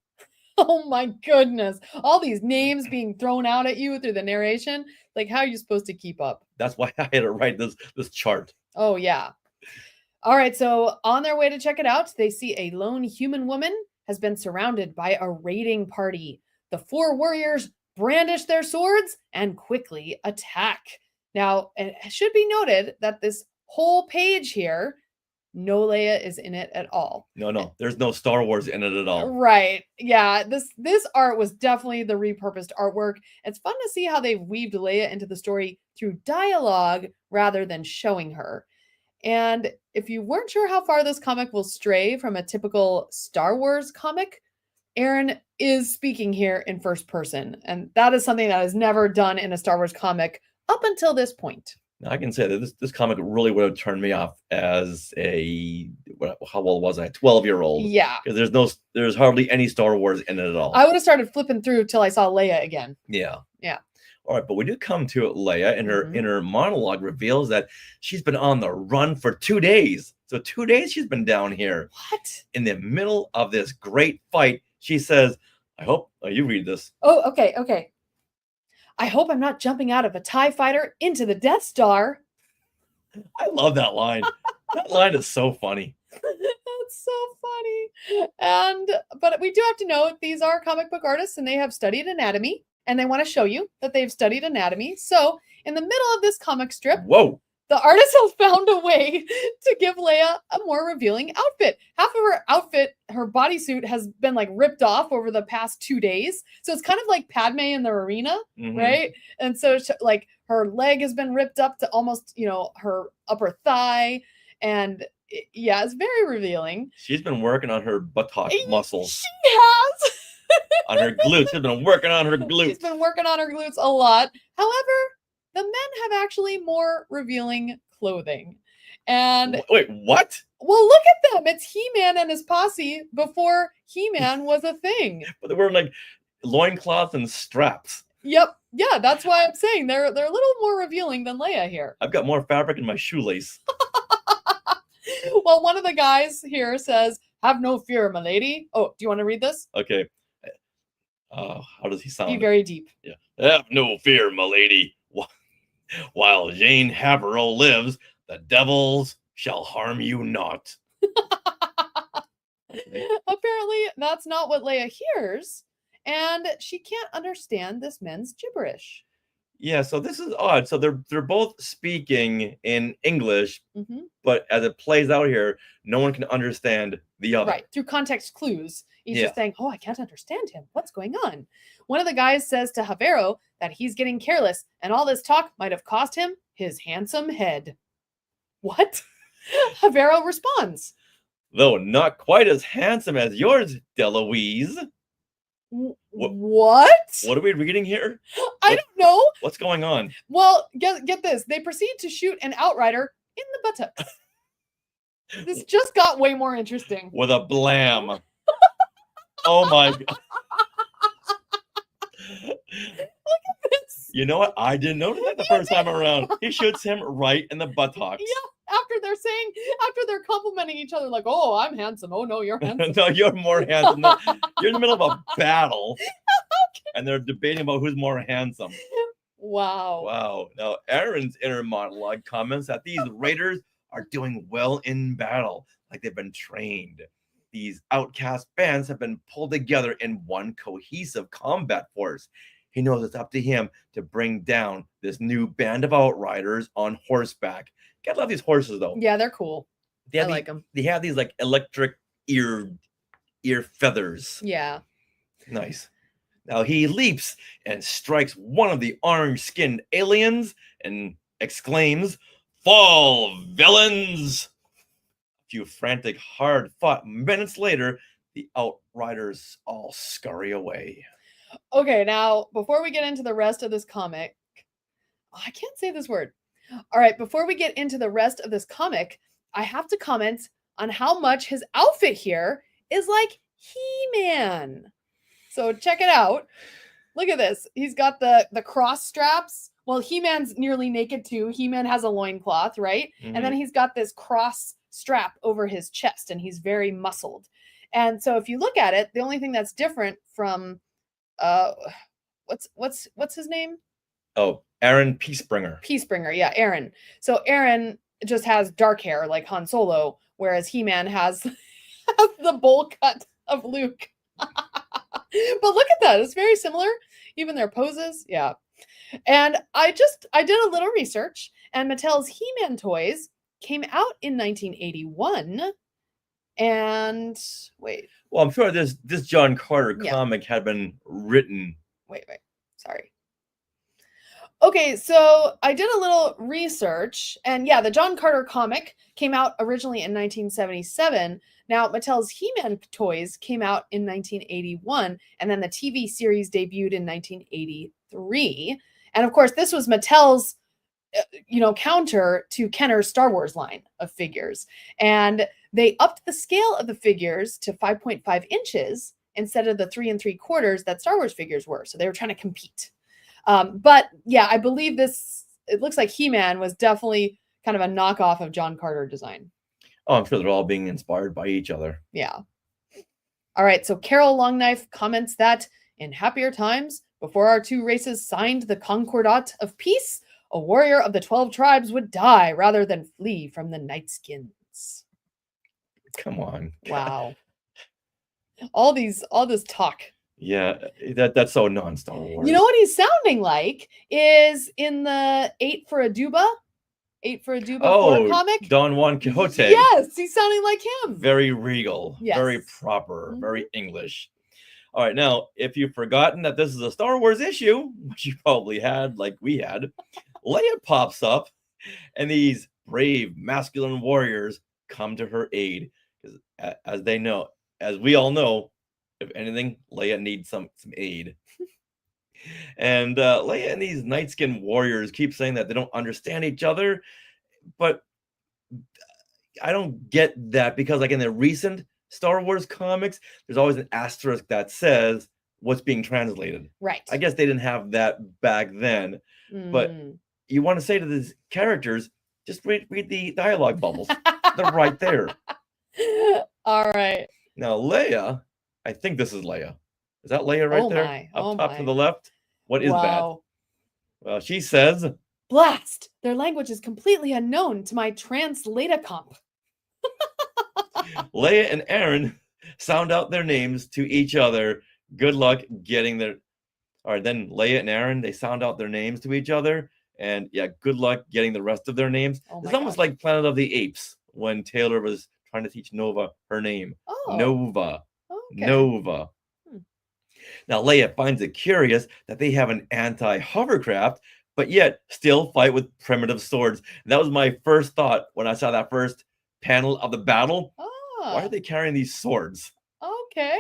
Oh my goodness. All these names being thrown out at you through the narration. Like, how are you supposed to keep up? That's why I had to write this chart. Oh, yeah. All right, so on their way to check it out, they see a lone human woman has been surrounded by a raiding party. The 4 warriors brandish their swords and quickly attack. Now, it should be noted that this whole page here, no Leia is in it at all. No, there's no Star Wars in it at all. Right. Yeah, this art was definitely the repurposed artwork. It's fun to see how they've weaved Leia into the story through dialogue rather than showing her. And if you weren't sure how far this comic will stray from a typical Star Wars comic, Aaron is speaking here in first person. And that is something that is never done in a Star Wars comic up until this point. Now, I can say that this comic really would have turned me off as how old was I? 12-year-old. Yeah. Because there's hardly any Star Wars in it at all. I would have started flipping through till I saw Leia again. Yeah. Yeah. All right, but we do come to Leia, and her inner monologue reveals that she's been on the run for 2 days. So 2 days she's been down here. What? In the middle of this great fight, she says, I hope you read this. Oh, okay. I hope I'm not jumping out of a TIE fighter into the Death Star. I love that line. That line is so funny. That's so funny. But we do have to note these are comic book artists and they have studied anatomy and they want to show you that they've studied anatomy. So in the middle of this comic strip, whoa, the artist has found a way to give Leia a more revealing outfit. Half of her outfit, her bodysuit, has been like ripped off over the past 2 days. So it's kind of like Padme in the arena, right? And so like her leg has been ripped up to almost, her upper thigh. And yeah, it's very revealing. She's been working on her buttock muscles. She has. On her glutes. She's been working on her glutes. She's been working on her glutes a lot. However, the men have actually more revealing clothing. And wait, what? Well, look at them. It's He-Man and his posse before He-Man was a thing. But they were like loincloths and straps. Yep. Yeah, that's why I'm saying they're a little more revealing than Leia here. I've got more fabric in my shoelace. Well, one of the guys here says, Have no fear, my lady. Oh, do you want to read this? Okay. How does he sound? Be very deep. Yeah. Have no fear, my lady. While Jane Haverhill lives, the devils shall harm you not. Apparently, that's not what Leia hears, and she can't understand this men's gibberish. Yeah, so this is odd. So they're both speaking in English, hmm but as it plays out here, no one can understand the other. Right, through context clues. He's Yeah. just saying, oh, I can't understand him. What's going on? One of the guys says to Havero that he's getting careless, and all this talk might have cost him his handsome head. What? Havero responds, Though not quite as handsome as yours, Deloise. what? What are we reading here? I don't know. What's going on? Well, get this. They proceed to shoot an outrider in the buttocks. This just got way more interesting. With a blam. Oh my god. Look at this. You know what? I didn't notice that the first time around. He shoots him right in the buttocks. Yeah, after they're complimenting each other, like, oh, I'm handsome. Oh no, you're handsome. No, you're more handsome. No, you're in the middle of a battle. And they're debating about who's more handsome. Wow. Wow. Now, Aaron's inner monologue comments that these raiders are doing well in battle, like they've been trained. These outcast bands have been pulled together in one cohesive combat force. He knows it's up to him to bring down this new band of outriders on horseback. Gotta love these horses, though. Yeah, they're cool. I like them. They have these like electric ear feathers. Yeah. Nice. Now he leaps and strikes one of the orange-skinned aliens and exclaims, "Fall, villains!" A few frantic, hard-fought minutes later, the outriders all scurry away. Okay, now before we get into the rest of this comic, I can't say this word. All right, before we get into the rest of this comic, I have to comment on how much his outfit here is like He-Man. So check it out. Look at this. He's got the cross straps. Well, He-Man's nearly naked too. He-Man has a loincloth, right? Mhm. And then he's got this cross strap over his chest, and he's very muscled. And so if you look at it, the only thing that's different from what's his name? Oh, Aaron Peacebringer. Peacebringer, yeah, Aaron. So Aaron just has dark hair like Han Solo, whereas He-Man has the bowl cut of Luke. But look at that. It's very similar. Even their poses. Yeah. And I did a little research, and Mattel's He-Man toys came out in 1981. And wait. Well, I'm sure this John Carter Yeah. comic had been written. Wait. Sorry. Okay, so I did a little research, and yeah, the John Carter comic came out originally in 1977. Now, Mattel's He-Man toys came out in 1981, and then the TV series debuted in 1983. And of course, this was Mattel's, counter to Kenner's Star Wars line of figures. And they upped the scale of the figures to 5.5 inches instead of the 3 3/4 that Star Wars figures were. So they were trying to compete. But yeah, I believe it looks like He-Man was definitely kind of a knockoff of John Carter design. Oh, I'm sure they're all being inspired by each other. Yeah. All right. So Carol Longknife comments that in happier times, before our two races signed the Concordat of Peace, a warrior of the 12 tribes would die rather than flee from the Nightskins. Come on. Wow. all this talk. Yeah, that's so non-Star Wars. You know what he's sounding like is in the 8 for a Duba 4 comic. Don Juan Quixote. Yes, he's sounding like him. Very regal, very Yes. proper, Mhm. very English. All right, now, if you've forgotten that this is a Star Wars issue, which you probably had, like we had, Leia pops up, and these brave, masculine warriors come to her aid. Because as we all know, if anything, Leia needs some aid. And Leia and these Nightskin warriors keep saying that they don't understand each other, but I don't get that because, like in the recent Star Wars comics, there's always an asterisk that says what's being translated. Right. I guess they didn't have that back then, but you want to say to these characters, just read the dialogue bubbles. They're right there. All right. Now, Leia, I think this is Leia. Is that Leia right Oh there? my. Up Oh top to my. the left? What is that? Wow. Well, she says, Blast! Their language is completely unknown to my translator comp. Leia and Aaron sound out their names to each other. Good luck getting their... All right, then Leia and Aaron, they sound out their names to each other. And yeah, good luck getting the rest of their names. Oh It's my almost gosh. like Planet of the Apes when Taylor was trying to teach Nova her name. Oh. Nova. Okay. Nova. Now, Leia finds it curious that they have an anti-hovercraft, but yet still fight with primitive swords. And that was my first thought when I saw that first panel of the battle. Why are Ah. they carrying these swords? Okay.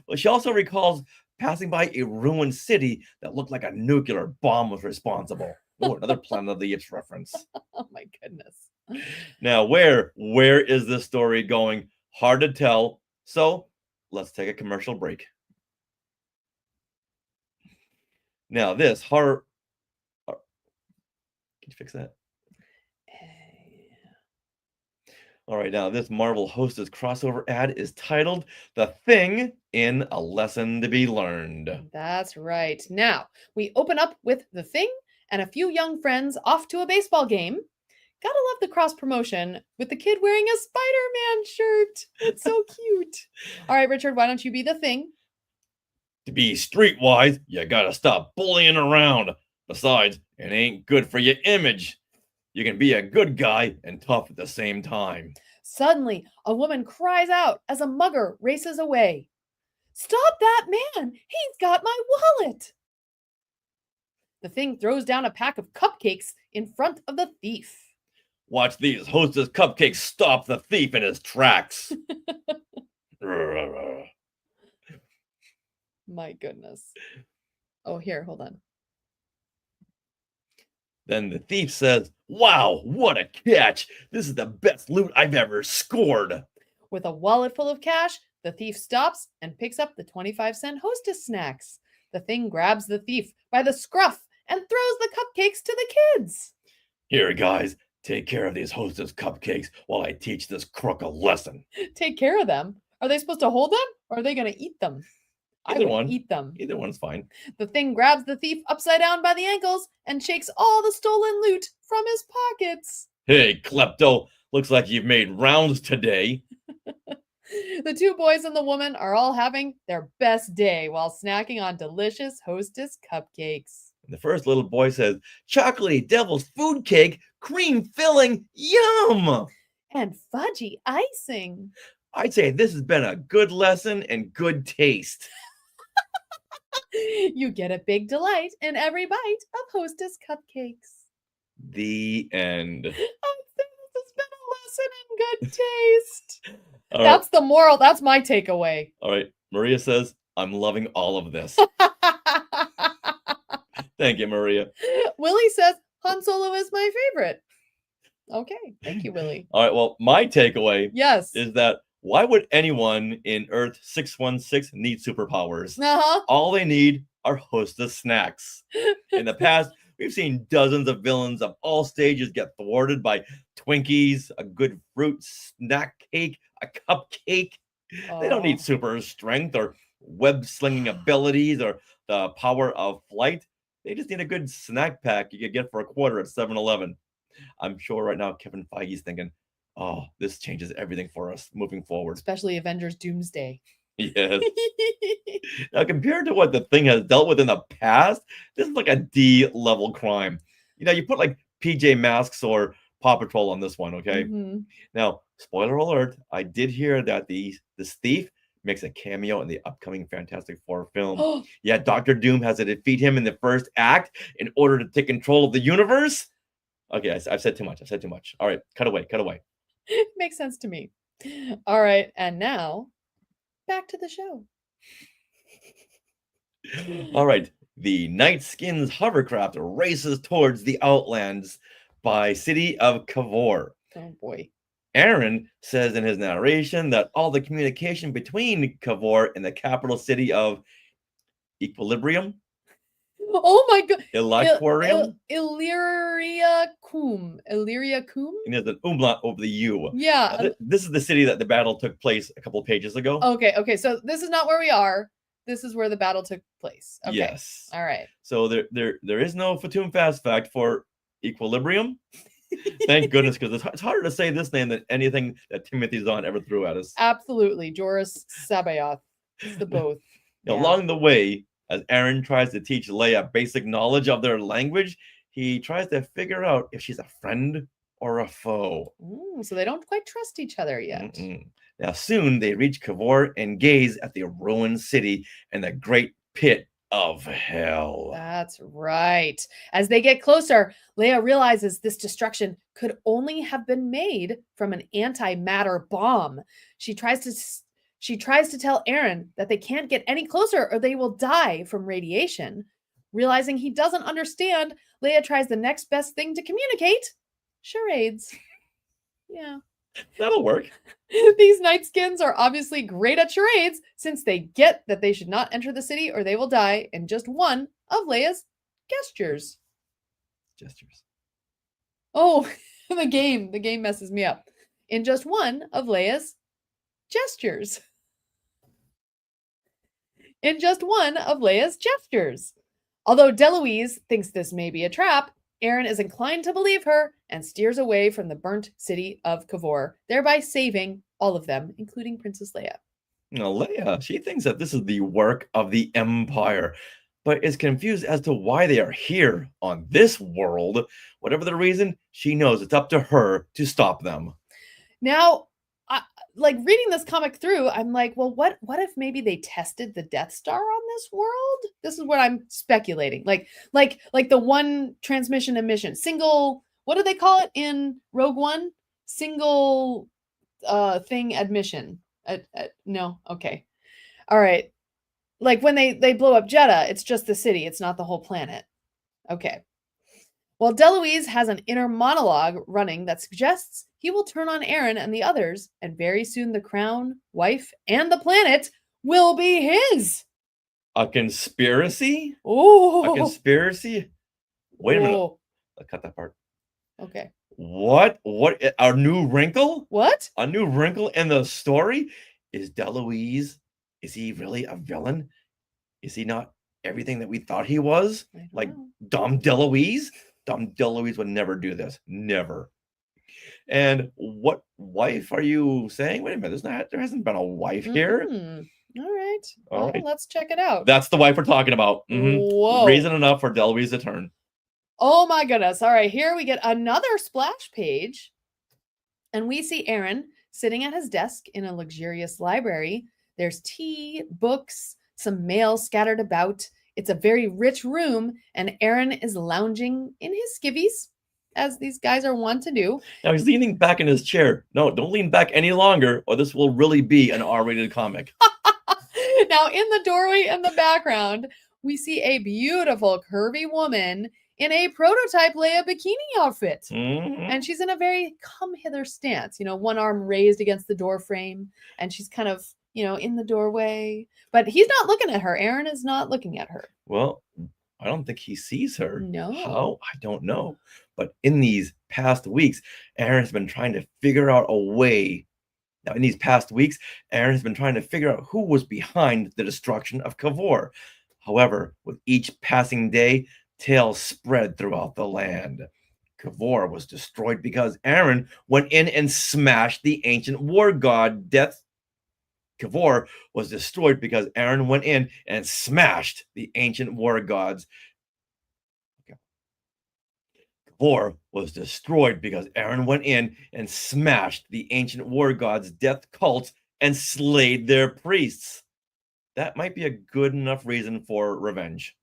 Well, she also recalls passing by a ruined city that looked like a nuclear bomb was responsible. Oh, another Planet of the Apes reference. Oh my goodness. Now, where is this story going? Hard to tell. So let's take a commercial break. Now, this horror... Can you fix that? All right, now this Marvel Hostess crossover ad is titled The Thing in a Lesson to Be Learned. That's right. Now, we open up with The Thing and a few young friends off to a baseball game. Gotta love the cross promotion with the kid wearing a Spider-Man shirt. It's so cute. All right, Richard, why don't you be the Thing? To be streetwise, you gotta stop bullying around. Besides, it ain't good for your image. You can be a good guy and tough at the same time. Suddenly, a woman cries out as a mugger races away. Stop that man! He's got my wallet! The Thing throws down a pack of cupcakes in front of the thief. Watch these Hostess cupcakes stop the thief in his tracks. My goodness. Oh, here, hold on. Then the thief says, "Wow, what a catch! This is the best loot I've ever scored." With a wallet full of cash, the thief stops and picks up the 25-cent Hostess snacks. The Thing grabs the thief by the scruff and throws the cupcakes to the kids. Here, guys, take care of these Hostess cupcakes while I teach this crook a lesson. Take care of them. Are they supposed to hold them or are they going to eat them? Either I would one. eat them. Either one's fine. The Thing grabs the thief upside down by the ankles and shakes all the stolen loot from his pockets. Hey, klepto, looks like you've made rounds today. The two boys and the woman are all having their best day while snacking on delicious Hostess cupcakes. And the first little boy says, "Chocolatey devil's food cake, cream filling, yum!" And fudgy icing. I'd say this has been a good lesson and good taste. You get a big delight in every bite of Hostess cupcakes. The end. I think this has been a lesson in good taste. All right. That's the moral. That's my takeaway. All right. Maria says, "I'm loving all of this." Thank you, Maria. Willie says Han Solo is my favorite. Okay. Thank you, Willie. All right. Well, my takeaway Yes. is that why would anyone in Earth 616 need superpowers? Uh-huh. All they need are Hostess snacks. In the past, we've seen dozens of villains of all stages get thwarted by Twinkies, a good fruit snack cake, a cupcake. They don't need super strength or web slinging abilities or the power of flight. They just need a good snack pack you could get for $1 at 7-Eleven. I'm sure right now Kevin Feige's thinking, "Oh, this changes everything for us moving forward." Especially Avengers Doomsday. Yes. Now, compared to what the Thing has dealt with in the past, this is like a D-level crime. You know, you put like PJ Masks or Paw Patrol on this one, okay? Mhm. Now, spoiler alert, I did hear that this thief makes a cameo in the upcoming Fantastic Four film. Yeah, Doctor Doom has to defeat him in the first act in order to take control of the universe. Okay, I've said too much. I've said too much. All right, cut away, cut away. Makes sense to me. All right, and now back to the show. All right, the Night Skins hovercraft races towards the Outlands by city of Kavor. Oh boy. Aaron says in his narration that all the communication between Kavor and the capital city of Equilibrium, Oh my god. Illyrium, Illyria Cum. Illyria Cum? And there's an umlaut over the U. Yeah. This is the city that the battle took place a couple of pages ago. Okay. So this is not where we are. This is where the battle took place. Okay. Yes. All right. So there is no Fatum fast fact for equilibrium. Thank goodness, because it's harder to say this name than anything that Timothy Zahn ever threw at us. Absolutely. Joris Sabaoth. It's the both. Yeah. Along the way, as Aaron tries to teach Leia basic knowledge of their language, he tries to figure out if she's a friend or a foe. So they don't quite trust each other yet. Now soon they reach Kavor and gaze at the ruined city and the great pit of hell. That's right. As they get closer, Leia realizes this destruction could only have been made from an antimatter bomb. She tries to tell Aaron that they can't get any closer or they will die from radiation. Realizing he doesn't understand, Leia tries the next best thing to communicate: charades. Yeah. That'll work. These Nightskins are obviously great at charades, since they get that they should not enter the city or they will die in just one of Leia's gestures. Oh, the game messes me up. In just one of Leia's gestures. In just one of Leia's gestures. Although Deloise thinks this may be a trap, Aaron is inclined to believe her and steers away from the burnt city of Kavor, thereby saving all of them, including Princess Leia. Now, Leia, she thinks that this is the work of the Empire, but is confused as to why they are here on this world. Whatever the reason, she knows it's up to her to stop them. Now, like reading this comic through, I'm like, well, what if maybe they tested the Death Star on this world? This is what I'm speculating. Like the one transmission emission, single, what do they call it in Rogue One? Single thing admission. No, okay. All right. Like when they blow up Jeddah, it's just the city, it's not the whole planet. Okay. Well, Deloise has an inner monologue running that suggests he will turn on Aaron and the others, and very soon the crown, wife, and the planet will be his. A conspiracy? Oh, A conspiracy? Wait a minute. I'll cut that part. Okay. What? A new wrinkle? What? A new wrinkle in the story? Is Deloise, is he really a villain? Is he not everything that we thought he was? Like dumb Deloise? Dumb Deloise would never do this. Never. And what wife are you saying? Wait a minute. There hasn't been a wife here. All right. All Well, right. let's check it out. That's the wife we're talking about. Whoa. Reason enough for Deloise to turn. Oh my goodness. All right. Here we get another splash page. And we see Aaron sitting at his desk in a luxurious library. There's tea, books, some mail scattered about. It's a very rich room, and Aaron is lounging in his skivvies, as these guys are wont to do. Now he's leaning back in his chair. No, don't lean back any longer, or this will really be an R-rated comic. Now, in the doorway in the background, we see a beautiful, curvy woman in a prototype Leia bikini outfit. And she's in a very come hither stance, one arm raised against the door frame, and she's kind of, in the doorway. But he's not looking at her. Aaron is not looking at her. Well, I don't think he sees her. No. How? I don't know. But in these past weeks, Aaron has been trying to figure out a way. Now, in these past weeks, Aaron has been trying to figure out who was behind the destruction of Kavor. However, with each passing day, tales spread throughout the land. Kavor was destroyed because Aaron went in and smashed the ancient war god Kavor was destroyed because Aaron went in and smashed the ancient war gods. Kavor was destroyed because Aaron went in and smashed the ancient war gods' death cults and slayed their priests. That might be a good enough reason for revenge.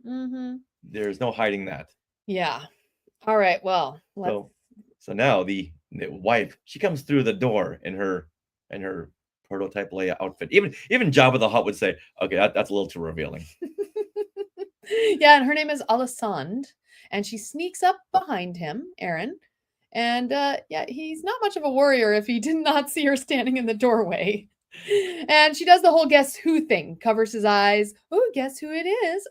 There's no hiding that. Yeah. All right. Well, so now the wife, she comes through the door in her prototype Leia outfit. Even Jabba the Hutt would say, okay, that's a little too revealing. Yeah, and her name is Alisand, and she sneaks up behind him, Aaron. And he's not much of a warrior if he did not see her standing in the doorway. And she does the whole guess who thing, covers his eyes. Oh, guess who it is?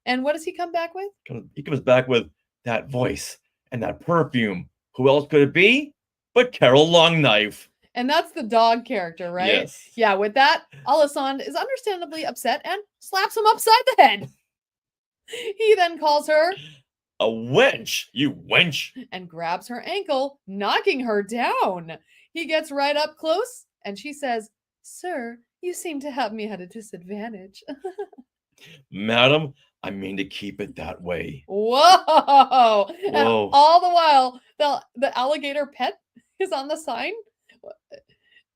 And what does he come back with? He comes back with that voice. And that perfume, who else could it be but Carol Longknife? And that's the dog character, right? Yes. Yeah, with that, Alderaan is understandably upset and slaps him upside the head. He then calls her A wench, you wench. and grabs her ankle, knocking her down. He gets right up close and she says, "Sir, you seem to have me at a disadvantage." Madam, I mean to keep it that way. Whoa! And Whoa. all the while, the alligator pet is on the sign.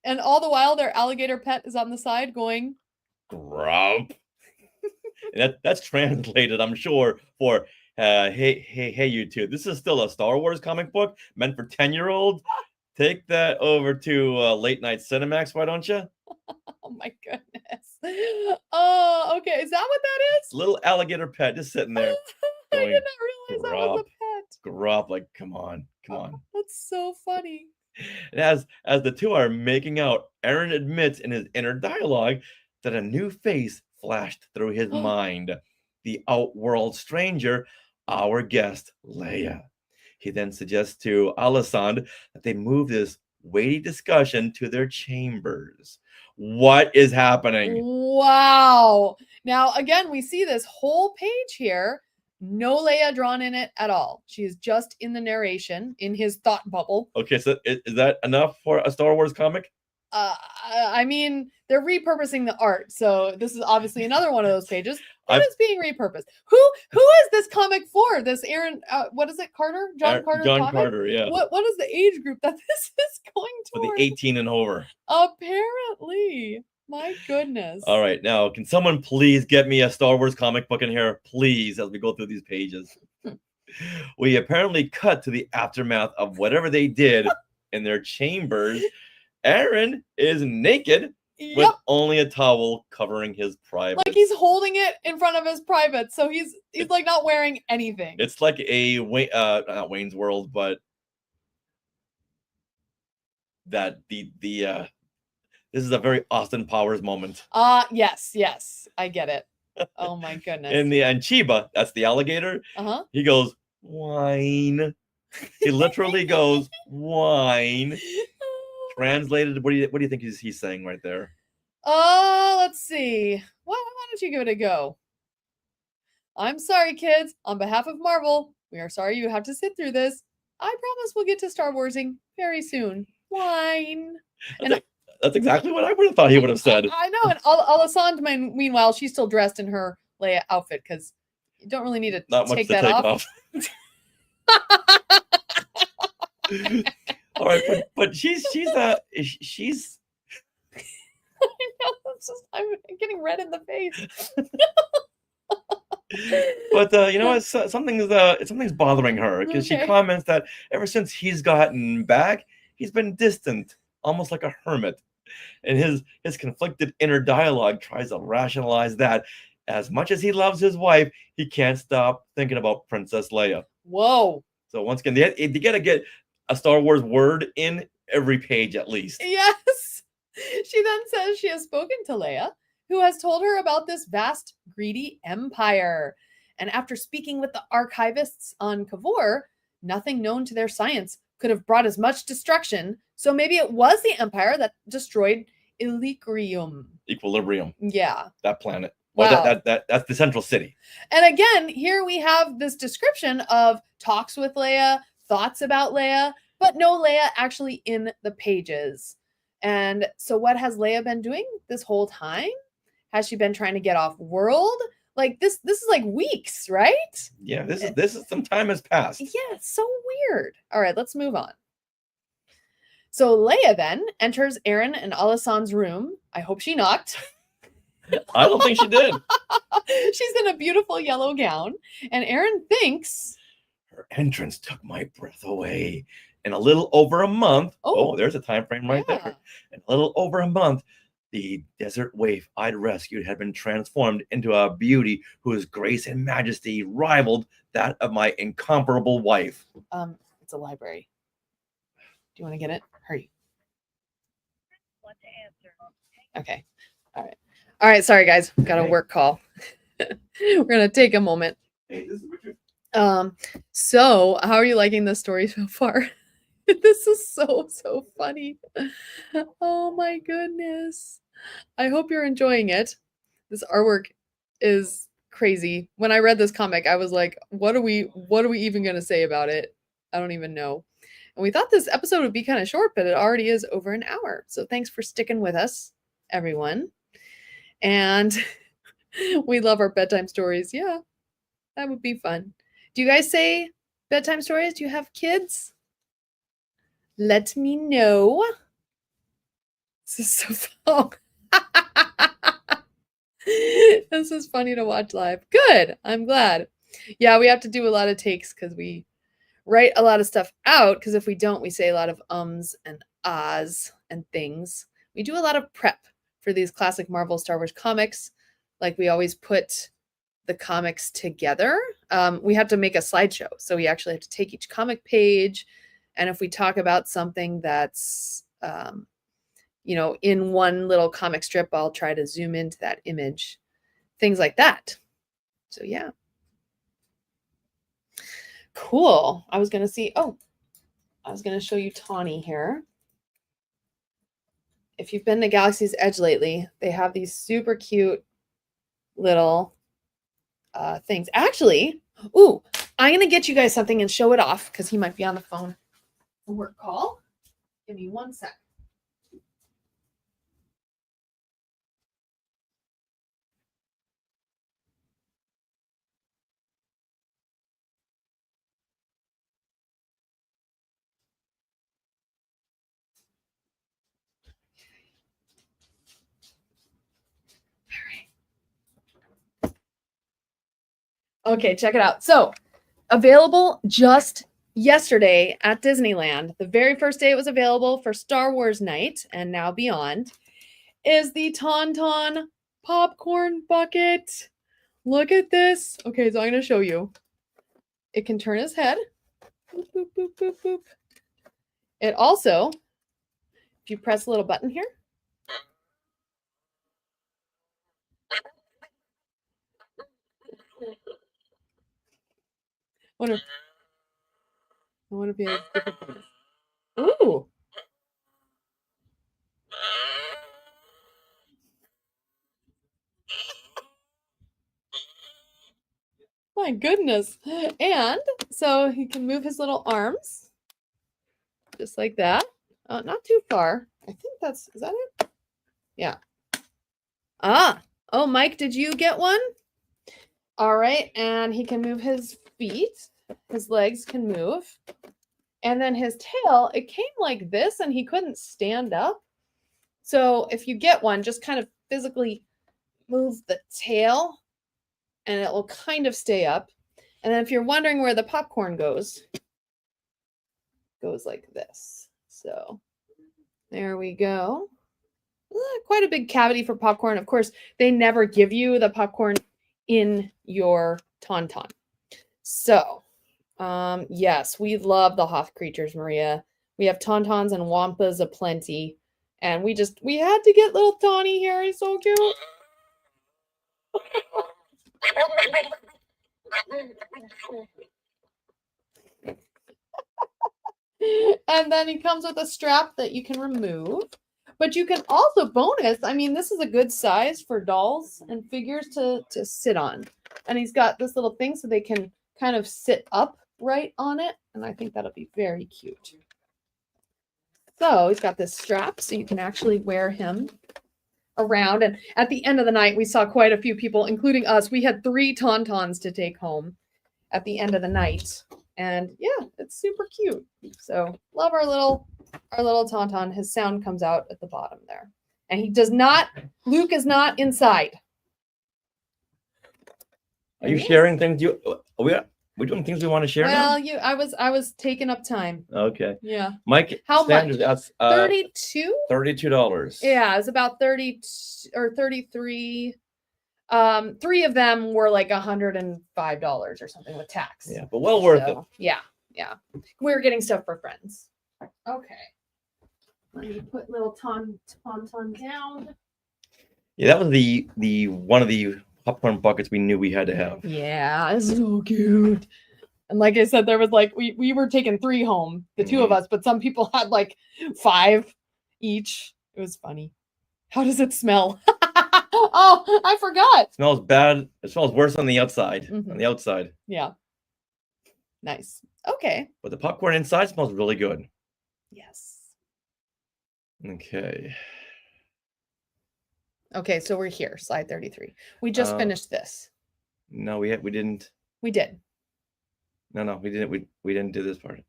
And all the while, their alligator pet is on the side going, Grump. And that's translated, I'm sure, for hey, you two. This is still a Star Wars comic book meant for 10-year-olds. Take that over to late night Cinemax, why don't you? "Oh my goodness." Oh, okay. Is that what that is? Little alligator pet just sitting there. I going, did not realize that was a pet. Grump, like, come on. That's so funny. And as the two are making out, Aaron admits in his inner dialogue that a new face flashed through his mind. The outworld stranger, our guest, Leia. He then suggests to Alderaan that they move this weighty discussion to their chambers. What is happening? Wow. Now, again, we see this whole page here. No Leia drawn in it at all. She is just in the narration, in his thought bubble. Okay, so is that enough for a Star Wars comic? I mean, they're repurposing the art, so this is obviously another one of those pages that is being repurposed. Who is this comic for? This Aaron, what is it, Carter? John Carter? John comic? Carter, yeah. What is the age group that this is going For the toward? 18 and over. Apparently. My goodness. All right, now, can someone please get me a Star Wars comic book in here, please, as we go through these pages? We apparently cut to the aftermath of whatever they did in their chambers. Aaron is naked with only a towel covering his private. Like he's holding it in front of his private, so he's like not wearing anything. It's like a not Wayne's World, but that this is a very Austin Powers moment. Yes, I get it. Oh my goodness. And Chiba, that's the alligator. He goes, "Wine." He literally goes, "Wine." Translated, what do you think he's saying right there? Let's see. Why don't you give it a go? "I'm sorry, kids. On behalf of Marvel, we are sorry you have to sit through this. I promise we'll get to Star Warsing very soon. Wine." That's exactly what I would have thought he would have said. I know. And Alderaan, meanwhile, she's still dressed in her Leia outfit because you don't really need to take that off. All right, but she's I know. I'm getting red in the face. But you know what? Something's bothering her because she comments that ever since he's gotten back, he's been distant, almost like a hermit. And his conflicted inner dialogue tries to rationalize that as much as he loves his wife, he can't stop thinking about Princess Leia. Whoa. So once again, they gotta get a Star Wars word in every page at least. Yes. She then says she has spoken to Leia, who has told her about this vast, greedy empire. And after speaking with the archivists on Kavor, nothing known to their science could have brought as much destruction. So maybe it was the empire that destroyed Equilibrium. Yeah. That planet. Wow. Well, that's the central city. And again, here we have this description of talks with Leia, thoughts about Leia, but no Leia actually in the pages. And so what has Leia been doing this whole time? Has she been trying to get off world? Like this is like weeks, right? Yeah, this is some time has passed. Yeah, it's so weird. All right, let's move on. So Leia then enters Aaron and Aldersaan's room. I hope she knocked. I don't think she did. She's in a beautiful yellow gown, and Aaron thinks her entrance took my breath away. In a little over a month, there's a time frame right there. In a little over a month, the desert waif I'd rescued had been transformed into a beauty whose grace and majesty rivaled that of my incomparable wife. It's a library. Do you want to get it? Hurry. Want to answer. Okay. All right. Sorry, guys. Got a work call. We're going to take a moment. Hey, this is Richard. So how are you liking this story so far? This is so funny. Oh my goodness. I hope you're enjoying it. This artwork is crazy. When I read this comic, I was like, what are we even going to say about it? I don't even know. And we thought this episode would be kind of short, but it already is over an hour. So thanks for sticking with us, everyone. And we love our bedtime stories. Yeah, that would be fun. Do you guys say bedtime stories? Do you have kids? Let me know. This is so fun. This is funny to watch live. Good. I'm glad. Yeah, we have to do a lot of takes because we write a lot of stuff out. Because if we don't, we say a lot of ums and ahs and things. We do a lot of prep for these classic Marvel Star Wars comics. Like we always put the comics together. We have to make a slideshow. So we actually have to take each comic page. And if we talk about something that's, in one little comic strip, I'll try to zoom into that image, things like that. So yeah. Cool. I was going to show you Tawny here. If you've been to Galaxy's Edge lately, they have these super cute little things. Actually, I'm going to get you guys something and show it off because he might be on the phone. A work call. Give me 1 sec. Okay, check it out. So, available just yesterday at Disneyland, the very first day it was available for Star Wars night and now beyond, is the Tauntaun popcorn bucket. Look at this. Okay, so I'm going to show you. It can turn his head. Boop, boop, boop, boop, boop. It also, if you press a little button here, I wonder if he has different things. Ooh. My goodness. And so he can move his little arms just like that. Not too far. I think is that it? Yeah. Oh, Mike, did you get one? All right. And he can move his feet. His legs can move. And then his tail, it came like this and he couldn't stand up. So if you get one, just kind of physically move the tail and it will kind of stay up. And then if you're wondering where the popcorn goes like this. So there we go. Quite a big cavity for popcorn. Of course, they never give you the popcorn in your Tauntaun. So, yes, we love the Hoth creatures, Maria. We have Tauntauns and Wampas aplenty. And we had to get little Tawny here. He's so cute. And then he comes with a strap that you can remove. But you can also bonus, I mean, this is a good size for dolls and figures to sit on. And he's got this little thing so they can kind of sit up right on it. And I think that'll be very cute. So he's got this strap so you can actually wear him around. And at the end of the night, we saw quite a few people, including us. We had 3 Tauntauns to take home at the end of the night. And yeah, it's super cute. So love our little Tauntaun. His sound comes out at the bottom there. And Luke is not inside. Are you sharing things we're doing things we want to share now? Well, I was taking up time. Okay. Yeah. Mike, how much? That's $32? $32. Yeah, it was about 30 or 33. 3 of them were like $105 or something with tax. Yeah, but well worth it. Yeah. We were getting stuff for friends. Okay. Let me put little Tauntaun down. Yeah, that was the one of the popcorn buckets we knew we had to have. Yeah, it's so cute. And like I said, there was like we were taking 3 home, the 2 of us, but some people had like 5 each. It was funny. How does it smell? Oh, I forgot. It smells bad. It smells worse on the outside. On Mhm. the outside. Yeah. Nice. Okay. But the popcorn inside smells really good. Yes. Okay. Okay, so we're here, slide 33. We just finished this. No, we didn't. We did. No, we didn't. We didn't do this part.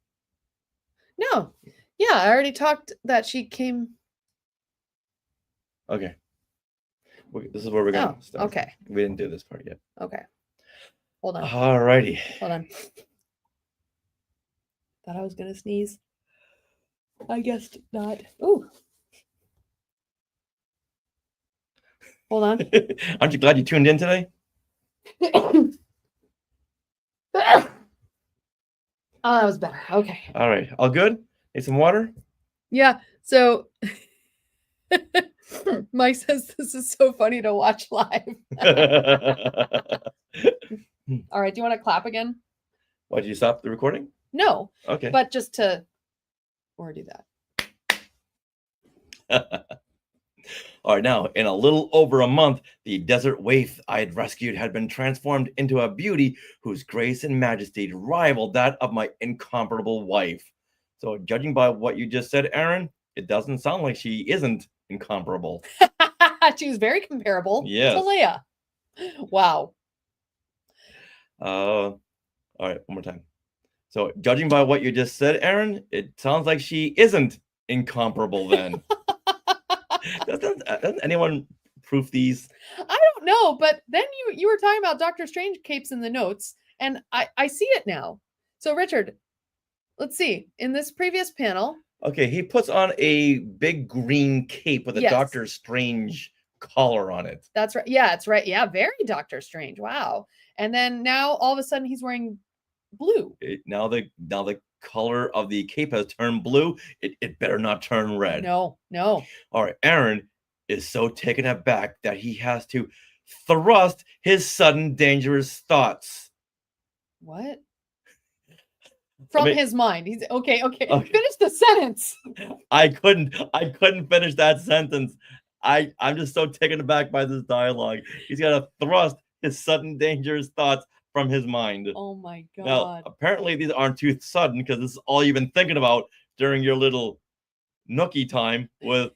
No. Yeah, I already talked that she came. Okay. This is where we're going Oh, to start. okay. We didn't do this part yet. Okay. Hold on. Alrighty. Hold on. Thought I was going to sneeze. I guessed not. Ooh. Hold on. Aren't you glad you tuned in today? Oh, that was better. Okay. All right. All good? Need some water? Yeah. So Mike says this is so funny to watch live. All right. Do you want to clap again? Why did you stop the recording? No. Okay. But just to or do that. All right, now, in a little over a month, the desert waif I had rescued had been transformed into a beauty whose grace and majesty rivaled that of my incomparable wife. So, judging by what you just said, Aaron, it doesn't sound like she isn't incomparable. She was very comparable Yes. to Leia. Wow. All right, one more time. So, judging by what you just said, Aaron, it sounds like she isn't incomparable then. Doesn't anyone proof these? I don't know, but then you were talking about Doctor Strange capes in the notes, and I see it now. So Richard, let's see. In this previous panel. Okay, he puts on a big green cape with a Yes. Doctor Strange collar on it. That's right. Yeah, it's right. Yeah, very Doctor Strange. Wow. And then now all of a sudden he's wearing blue. Now the color of the cape has turned blue. It better not turn red. No. All right, Aaron is so taken aback that he has to thrust his sudden dangerous thoughts. What? From his mind. He's okay. Finish the sentence. I couldn't finish that sentence. I'm just so taken aback by this dialogue. He's got to thrust his sudden dangerous thoughts from his mind. Oh my God. Now, apparently these aren't too sudden because this is all you've been thinking about during your little nookie time with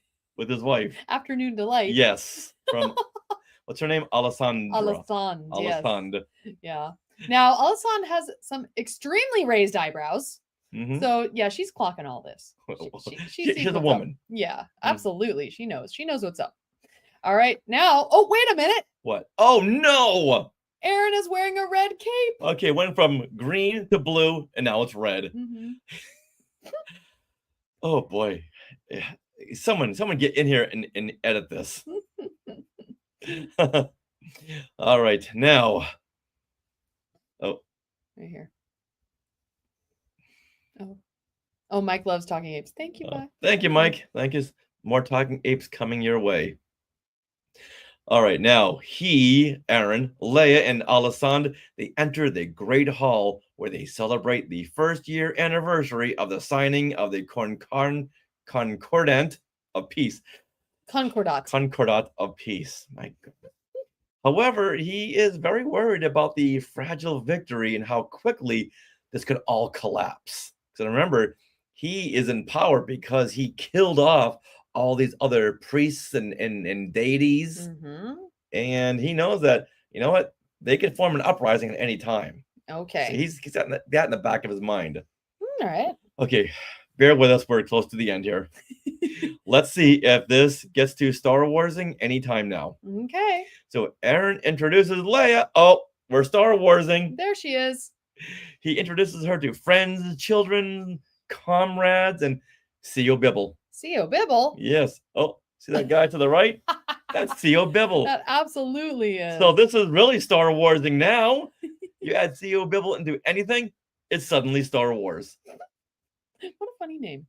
his wife. Afternoon delight. Yes. From what's her name? Alessandra. Alessandra. Yes. Yeah. Now, Alessandra has some extremely raised eyebrows. Mhm. So, yeah, she's clocking all this. She's a woman. Yeah, absolutely. She knows. She knows what's up. All right. Now, oh, wait a minute. What? Oh, no. Aaron is wearing a red cape. Okay, went from green to blue, and now it's red. Mm-hmm. Oh, boy. Someone get in here and edit this. All right, now. Oh. Right here. Oh, Mike loves talking apes. Thank you, bye. Thank you, Mike. Thank you. More talking apes coming your way. All right, now Aaron, Leia, and Alessandra, they enter the Great Hall where they celebrate the first-year anniversary of the signing of the Concordat of Peace. Concordat of Peace. My goodness. However, he is very worried about the fragile victory and how quickly this could all collapse. So remember, he is in power because he killed off all these other priests and deities. Mm-hmm. And he knows that, you know what, they could form an uprising at any time. Okay. So he's got that in the back of his mind. All right. Okay, bear with us. We're close to the end here. Let's see if this gets to Star Warsing anytime now. Okay. So Aaron introduces Leia. Oh, we're Star Warsing. There she is. He introduces her to friends, children, comrades, and C.O. Bibble. C.O. Bibble? Yes. Oh, see that guy to the right? That's C.O. Bibble. That absolutely is. So this is really Star Warsing now. You add C.O. Bibble into anything, it's suddenly Star Wars. What a funny name.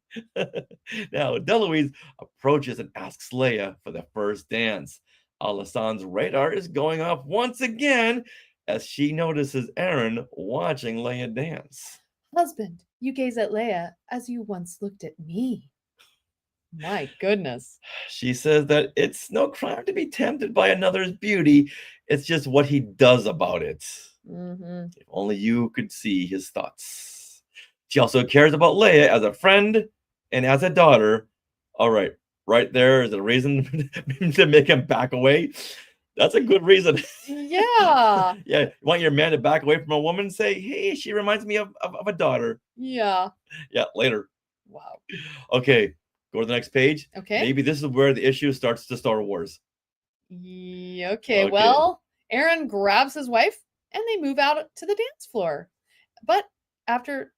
Now, Deloise approaches and asks Leia for the first dance. Alessandra's radar is going off once again as she notices Aaron watching Leia dance. Husband, you gaze at Leia as you once looked at me. My goodness. She says that it's no crime to be tempted by another's beauty. It's just what he does about it. Mm-hmm. If only you could see his thoughts. She also cares about Leia as a friend and as a daughter. All right, right there is a reason to make him back away. That's a good reason. Yeah. Yeah, you want your man to back away from a woman? Say, hey, she reminds me of a daughter. Yeah. Yeah, later. Wow. Okay, go to the next page. Okay. Maybe this is where the issue starts to Star Wars. Yeah, okay. Okay. Well, Aaron grabs his wife and they move out to the dance floor. But after.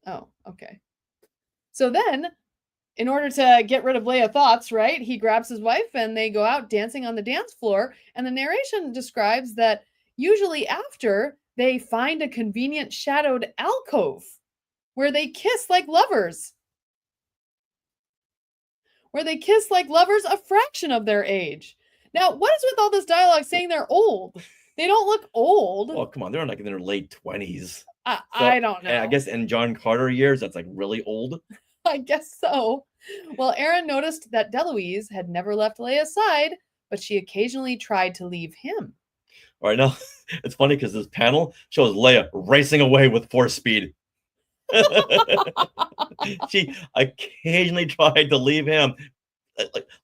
Oh, okay. So then, in order to get rid of Leia thoughts, right, he grabs his wife and they go out dancing on the dance floor. And the narration describes that usually after they find a convenient shadowed alcove where they kiss like lovers. Where they kiss like lovers a fraction of their age. Now, what is with all this dialogue saying they're old? They don't look old. Oh, come on. They're like in their late 20s. I don't know. And I guess in John Carter years, that's like really old. I guess so. Well, Aaron noticed that Deloise had never left Leia's side, but she occasionally tried to leave him. All right, now it's funny because this panel shows Leia racing away with force speed. She occasionally tried to leave him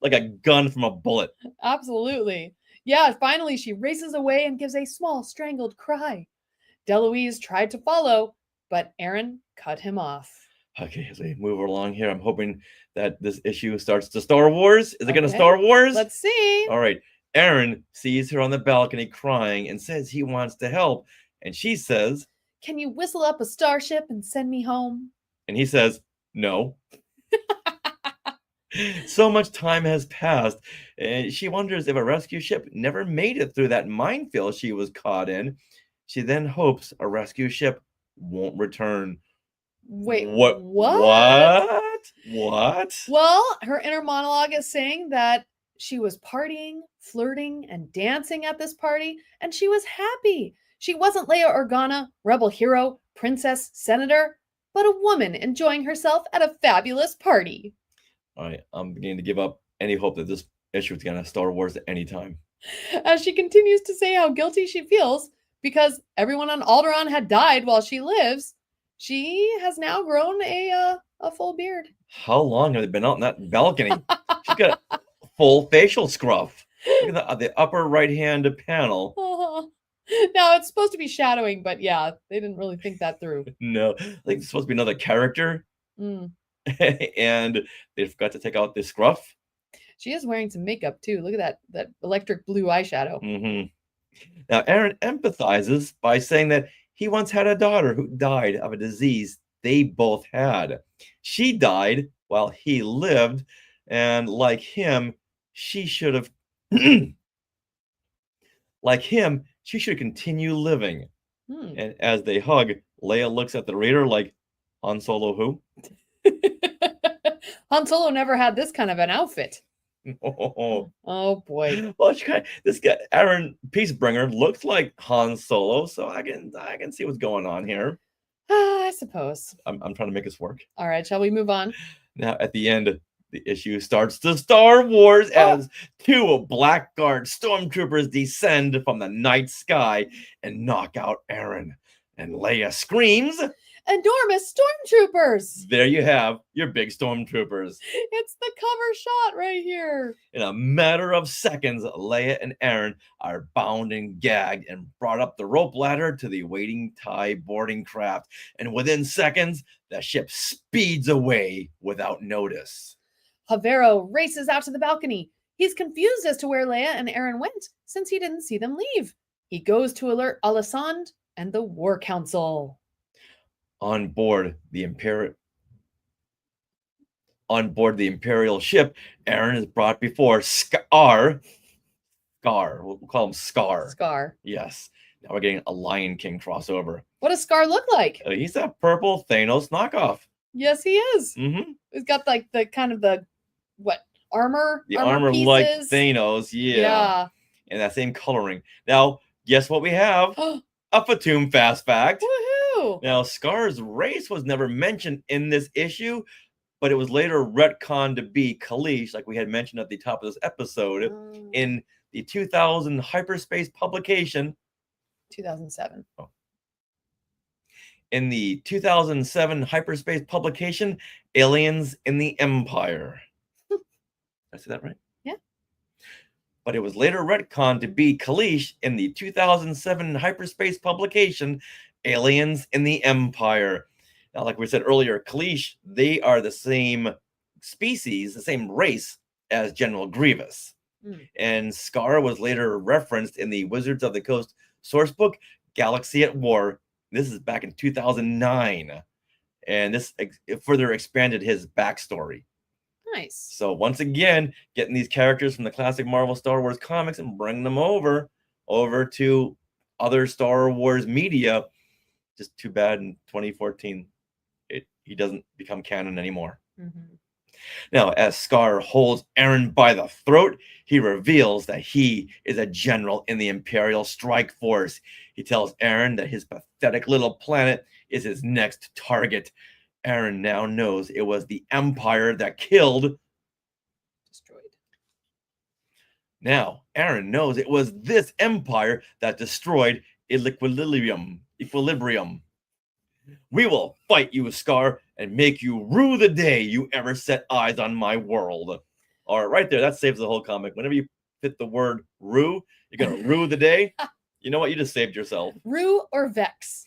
like a gun from a bullet. Absolutely. Yeah, finally she races away and gives a small strangled cry. Deloise tried to follow, but Aaron cut him off. Okay, as we move along here, I'm hoping that this issue starts to Star Wars. Is it going to Okay, Star Wars? Let's see. All right. Aaron sees her on the balcony crying and says he wants to help. And she says, Can you whistle up a starship and send me home? and he says, no. So much time has passed, and she wonders if a rescue ship never made it through that minefield she was caught in. She then hopes a rescue ship won't return. Wait, What? Well, her inner monologue is saying that she was partying, flirting, and dancing at this party, and she was happy. She wasn't Leia Organa, rebel hero, princess, senator, but a woman enjoying herself at a fabulous party. All right, I'm beginning to give up any hope that this issue is going to Star Wars at any time. As she continues to say how guilty she feels because everyone on Alderaan had died while she lives, she has now grown a full beard. How long have they been out in that balcony? She's got a full facial scruff. Look at the upper right-hand panel. Now, it's supposed to be shadowing, but yeah, they didn't really think that through. No, I think it's supposed to be another character. Mm. And they forgot to take out the scruff. She is wearing some makeup too. Look at that electric blue eyeshadow. Mm-hmm. Now, Aaron empathizes by saying that he once had a daughter who died of a disease they both had. She died while he lived, and like him, she should have like him, she should continue living. And as they hug, Leia looks at the reader like, Han Solo who? Han Solo never had this kind of an outfit. Oh boy. Well, this guy, Aaron Peacebringer, looks like Han Solo, so I can see what's going on here. I suppose. I'm trying to make this work. All right, shall we move on? Now, at the end, the issue starts to Star Wars as two Blackguard stormtroopers descend from the night sky and knock out Aaron. And Leia screams, Enormous stormtroopers! There you have your big stormtroopers. It's the cover shot right here. In a matter of seconds, Leia and Aaron are bound and gagged and brought up the rope ladder to the waiting TIE boarding craft. And within seconds, the ship speeds away without notice. Havero races out to the balcony. He's confused as to where Leia and Aaron went since he didn't see them leave. He goes to alert Alisand and the War Council. On board the Imperial ship, Aaron is brought before Scar. We'll call him Scar. Scar. Yes. Now we're getting a Lion King crossover. What does Scar look like? He's a purple Thanos knockoff. Yes, he is. Mm-hmm. He's got like the kind of the armor? The armor pieces. like Thanos, yeah. And that same coloring. Now, guess what we have? A Fatum fast fact. Woohoo! Now, Scar's race was never mentioned in this issue, but it was later retconned to be Kalish, like we had mentioned at the top of this episode, in the 2000 hyperspace publication. 2007. Oh. In the 2007 hyperspace publication, Aliens in the Empire. Did I say that right? Yeah. But it was later retconned to be Kalish in the 2007 hyperspace publication, Aliens in the Empire. Now, like we said earlier, Kalish, they are the same species, the same race as General Grievous. And Scar was later referenced in the Wizards of the Coast source book, Galaxy at War. This is back in 2009. And this further expanded his backstory. Nice. So once again, getting these characters from the classic Marvel Star Wars comics and bringing them over to other Star Wars media. Just too bad in 2014 he doesn't become canon anymore. Now, as Scar holds Aaron by the throat, he reveals that he is a general in the Imperial Strike Force. He tells Aaron that his pathetic little planet is his next target. Aaron now knows it was the Empire that killed. Destroyed. Now, Aaron knows it was this Empire that destroyed Equilibrium. We will fight you, Scar, and make you rue the day you ever set eyes on my world. All right, right there. That saves the whole comic. Whenever you fit the word rue, you're going to rue the day. You know what? You just saved yourself. Rue or vex.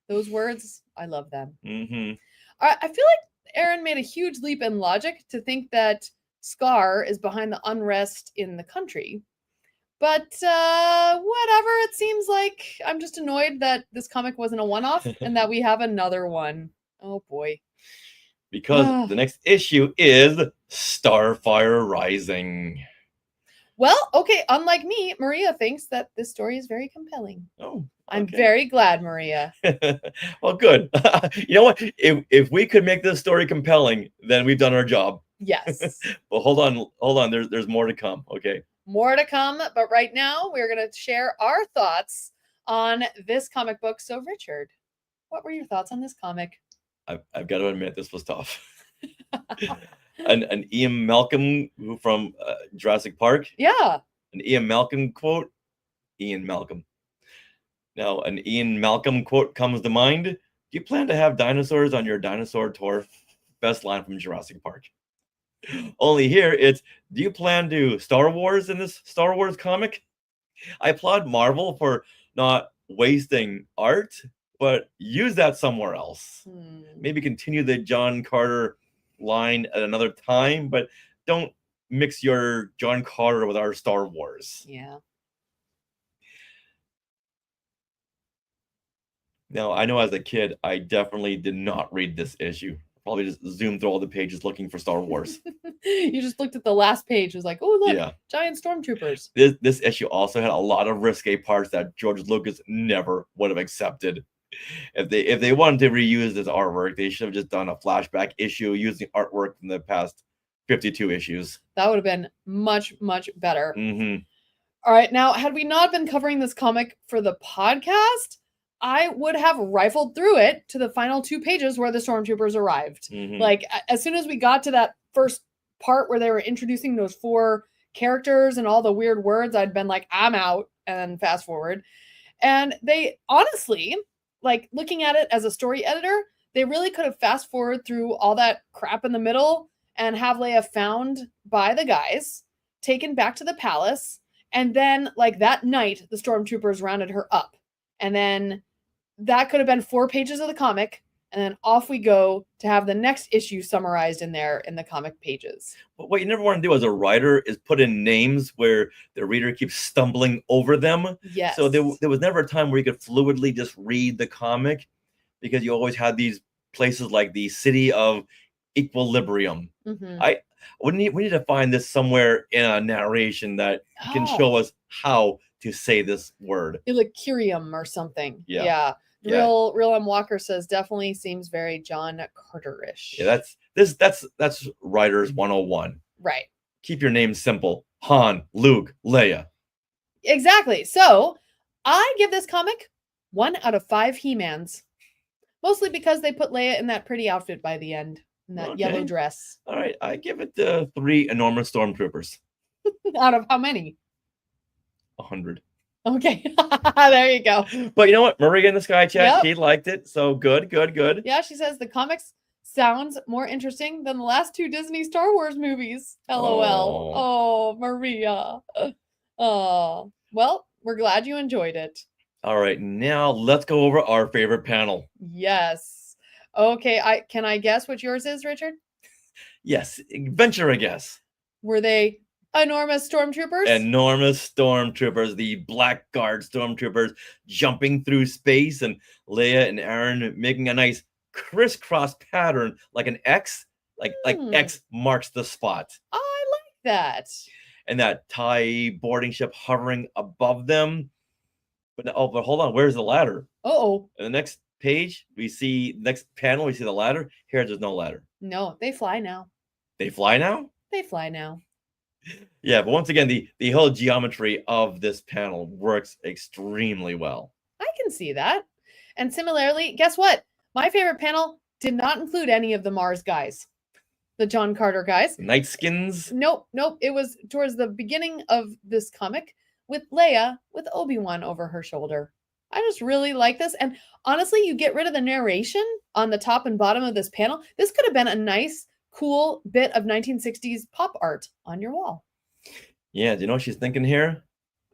Those words, I love them. Mm-hmm. I feel like Aaron made a huge leap in logic to think that Scar is behind the unrest in the country. But whatever, it seems like I'm just annoyed that this comic wasn't a one-off and that we have another one. Oh, boy. Because the next issue is Starfire Rising. Well, okay, unlike me, Maria thinks that this story is very compelling. Oh, okay. I'm very glad, Maria. Well, good. You know what? If we could make this story compelling, then we've done our job. Yes. Well, hold on. There's more to come. Okay. More to come, but right now we're going to share our thoughts on this comic book. So, Richard, what were your thoughts on this comic? I've got to admit, this was tough. An Ian Malcolm from Jurassic Park. Yeah. An Ian Malcolm quote. Ian Malcolm. Now, an Ian Malcolm quote comes to mind. Do you plan to have dinosaurs on your dinosaur tour? Best line from Jurassic Park. Only here, it's, do you plan to Star Wars in this Star Wars comic? I applaud Marvel for not wasting art, but use that somewhere else. Maybe continue the John Carter line at another time, but don't mix your John Carter with our Star Wars. Yeah. Now, I know as a kid, I definitely did not read this issue. Probably just zoomed through all the pages looking for Star Wars. You just looked at the last page. It was like, oh, look, Yeah. giant stormtroopers. This issue also had a lot of risque parts that George Lucas never would have accepted. If they wanted to reuse this artwork, they should have just done a flashback issue using artwork from the past 52 issues. That would have been much, much better. Mm-hmm. All right. Now, had we not been covering this comic for the podcast, I would have rifled through it to the final 2 pages where the stormtroopers arrived. Mm-hmm. Like, as soon as we got to that first part where they were introducing those 4 characters and all the weird words, I'd been like, I'm out, and then fast forward. And they honestly, like, looking at it as a story editor, they really could have fast forward through all that crap in the middle and have Leia found by the guys, taken back to the palace, and then, like, that night, the stormtroopers rounded her up. And then that could have been 4 pages of the comic, and then off we go to have the next issue summarized in there in the comic pages. But what you never want to do as a writer is put in names where the reader keeps stumbling over them. Yes. So there was never a time where you could fluidly just read the comic, because you always had these places like the city of Equilibrium. Mm-hmm. We need to find this somewhere in a narration that can show us how to say this word. Illycurium or something. Yeah. Real M. Walker says definitely seems very John Carter-ish. Yeah, that's Writers 101. Right. Keep your name simple. Han, Luke, Leia. Exactly. So I give this comic 1 out of 5 He-Mans. Mostly because they put Leia in that pretty outfit by the end, in that yellow Okay. dress. All right, I give it 3 enormous stormtroopers. Out of how many? 100. Okay. There you go. But you know what? Maria in the Sky Chat, Yep. she liked it. So good. Yeah, she says the comics sounds more interesting than the last 2 Disney Star Wars movies. LOL. Oh, Maria. Oh, well, we're glad you enjoyed it. All right, now let's go over our favorite panel. Yes. Okay, can I guess what yours is, Richard? Yes, venture a guess. Were they enormous stormtroopers? Enormous stormtroopers, the Black Guard stormtroopers jumping through space, and Leia and Aaron making a nice crisscross pattern like an X, like X marks the spot. I like that. And that TIE boarding ship hovering above them. But hold on, where's the ladder? Uh-oh. In the next page, next panel, we see the ladder. Here, there's no ladder. No, they fly now. They fly now? They fly now. Yeah, but once again, the whole geometry of this panel works extremely well. I can see that. And similarly, guess what? My favorite panel did not include any of the Mars guys. The John Carter guys. Nightskins? Nope. It was towards the beginning of this comic with Leia with Obi-Wan over her shoulder. I just really like this. And honestly, you get rid of the narration on the top and bottom of this panel. This could have been a nice, cool bit of 1960s pop art on your wall. Yeah, do you know what she's thinking here?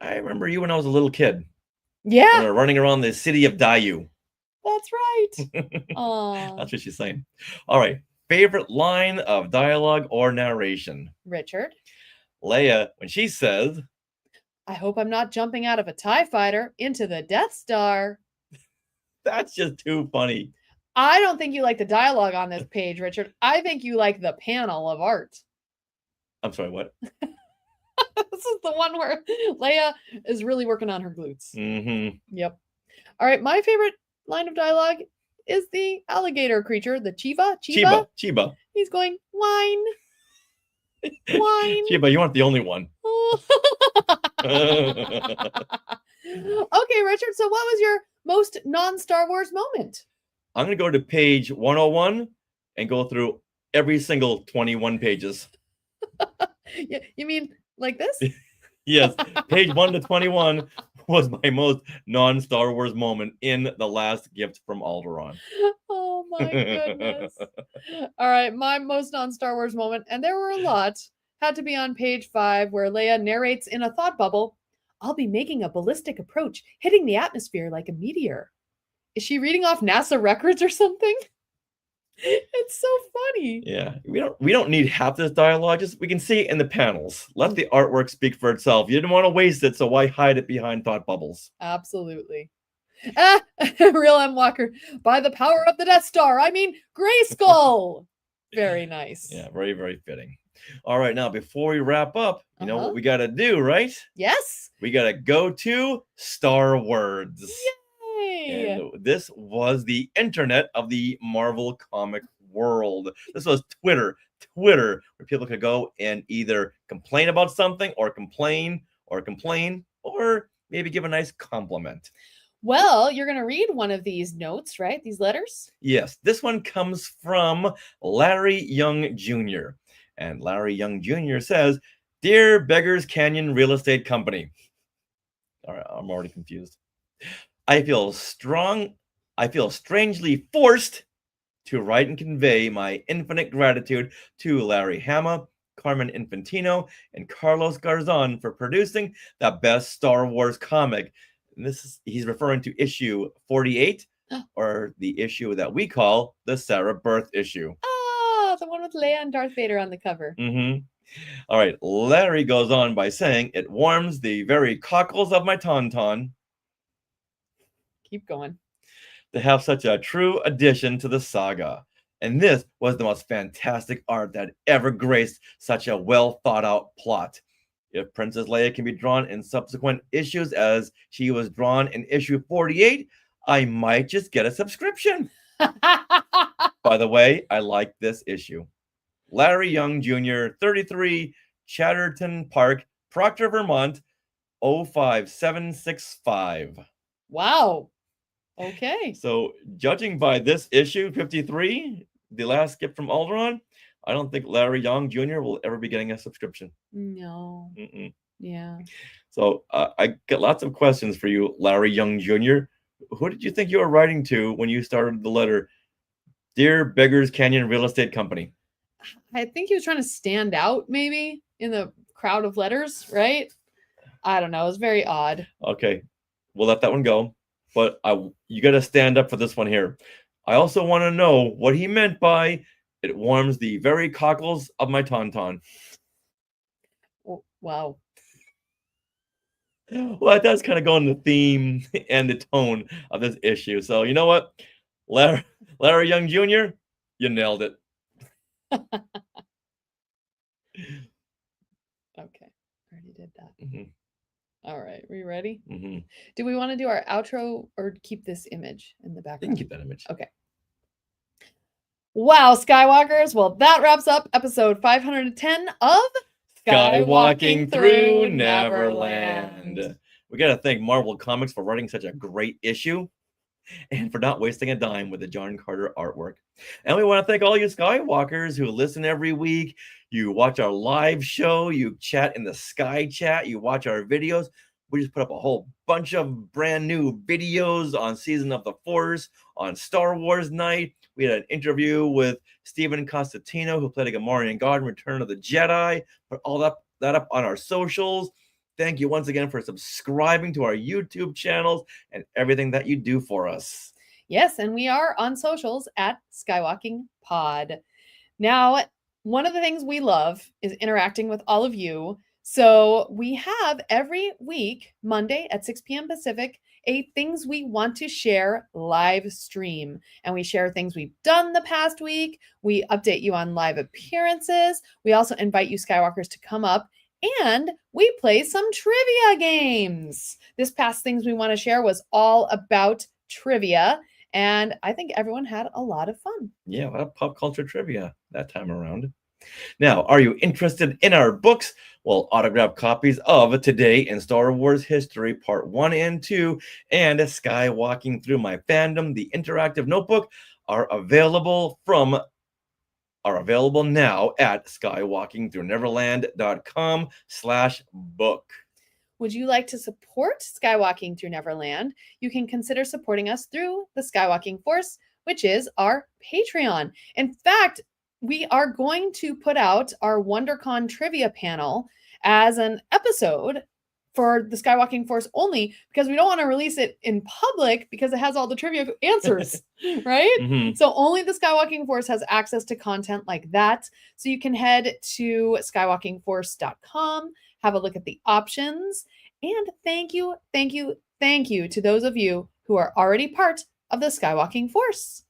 I remember you when I was a little kid. Yeah. We were running around the city of Dayu. That's right. Aww. That's what she's saying. All right. Favorite line of dialogue or narration? Richard? Leia, when she says, I hope I'm not jumping out of a TIE fighter into the Death Star. That's just too funny. I don't think you like the dialogue on this page, Richard. I think you like the panel of art. I'm sorry, what? This is the one where Leia is really working on her glutes. Mm-hmm. Yep. All right, my favorite line of dialogue is the alligator creature, the Chiba. Chiba. He's going, whine. Whine. Chiba, you aren't the only one. Okay, Richard, so what was your most non-Star Wars moment? I'm going to go to page 101 and go through every single 21 pages. You mean like this? Yes, page 1 to 21 was my most non-Star Wars moment in The Last Gift from Alderaan. Oh my goodness. All right, my most non-Star Wars moment, and there were a lot, had to be on page 5 where Leia narrates in a thought bubble, I'll be making a ballistic approach, hitting the atmosphere like a meteor. Is she reading off NASA records or something? It's so funny. Yeah, we don't need half this dialogue. Just we can see it in the panels. Let the artwork speak for itself. You didn't want to waste it, so why hide it behind thought bubbles? Absolutely. Real M. Walker. By the power of the Death Star, I mean Grayskull. Very nice. Yeah, very, very fitting. All right, now before we wrap up, you know what we got to do, right? Yes. We got to go to Star Words. Yay. And this was the internet of the Marvel comic world. This was Twitter, where people could go and either complain about something or complain or maybe give a nice compliment. Well, you're going to read one of these notes, right? These letters? Yes, this one comes from Larry Young Jr. And Larry Young Jr. says, Dear Beggars Canyon Real Estate Company. All right, I'm already confused. I feel strangely forced to write and convey my infinite gratitude to Larry Hama, Carmen Infantino, and Carlos Garzon for producing the best Star Wars comic. And he's referring to issue 48, or the issue that we call the Sarah Birth issue. Oh, the one with Leia and Darth Vader on the cover. Mm-hmm. All right, Larry goes on by saying, it warms the very cockles of my tauntaun. Keep going. To have such a true addition to the saga. And this was the most fantastic art that ever graced such a well thought out plot. If Princess Leia can be drawn in subsequent issues as she was drawn in issue 48, I might just get a subscription. By the way, I like this issue. Larry Young Jr., 33, Chatterton Park, Proctor, Vermont, 05765. Wow. Okay. So, judging by this issue 53, the last gift from Alderaan, I don't think Larry Young Jr. will ever be getting a subscription. No. Mm-mm. Yeah. So, I get lots of questions for you, Larry Young Jr. Who did you think you were writing to when you started the letter? Dear Beggars Canyon Real Estate Company. I think he was trying to stand out maybe in the crowd of letters, right? I don't know. It was very odd. Okay, we'll let that one go. But you got to stand up for this one here. I also want to know what he meant by it warms the very cockles of my tauntaun. Wow. Well, that does kind of go in the theme and the tone of this issue. So you know what, Larry Young Jr., you nailed it. Okay. Already did that. Mm-hmm. All right. We ready? Mm-hmm. Do we want to do our outro or keep this image in the You can background? keep that image. Okay. Wow, Skywalkers. Well, that wraps up episode 510 of Skywalking Through Neverland. We got to thank Marvel Comics for writing such a great issue and for not wasting a dime with the John Carter artwork. And we want to thank all you Skywalkers who listen every week. You watch our live show, you chat in the Sky Chat, you watch our videos. We just put up a whole bunch of brand new videos on Season of the Force, on Star Wars Night. We had an interview with Stephen Constantino, who played a Gamorrean God in Return of the Jedi. Put all that up on our socials. Thank you once again for subscribing to our YouTube channels and everything that you do for us. Yes, and we are on socials at Skywalking Pod. Now, one of the things we love is interacting with all of you. So we have every week, Monday at 6 p.m. Pacific, a Things We Want to Share live stream. And we share things we've done the past week. We update you on live appearances. We also invite you Skywalkers to come up and we play some trivia games. This past Things We Want to Share was all about trivia. And I think everyone had a lot of fun. Yeah, a lot of pop culture trivia that time around. Now, are you interested in our books? Well, autographed copies of Today in Star Wars History Part 1 and 2 and Skywalking Through My Fandom, the interactive notebook, are available now at skywalkingthroughneverland.com/book. Would you like to support Skywalking Through Neverland? You can consider supporting us through the Skywalking Force, which is our Patreon. In fact, we are going to put out our WonderCon trivia panel as an episode for the Skywalking Force only because we don't want to release it in public because it has all the trivia answers, right? Mm-hmm. So only the Skywalking Force has access to content like that. So you can head to skywalkingforce.com, have a look at the options, and thank you to those of you who are already part of the Skywalking Force.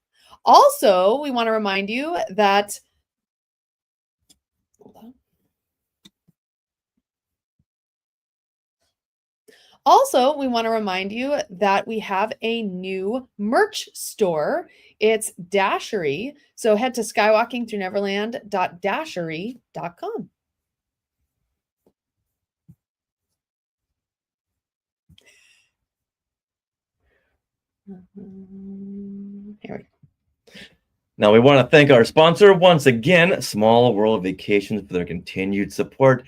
Also, we want to remind you that we have a new merch store. It's Dashery. So head to skywalkingthroughneverland.dashery.com. Here we go. Now, we want to thank our sponsor once again, Small World Vacations, for their continued support.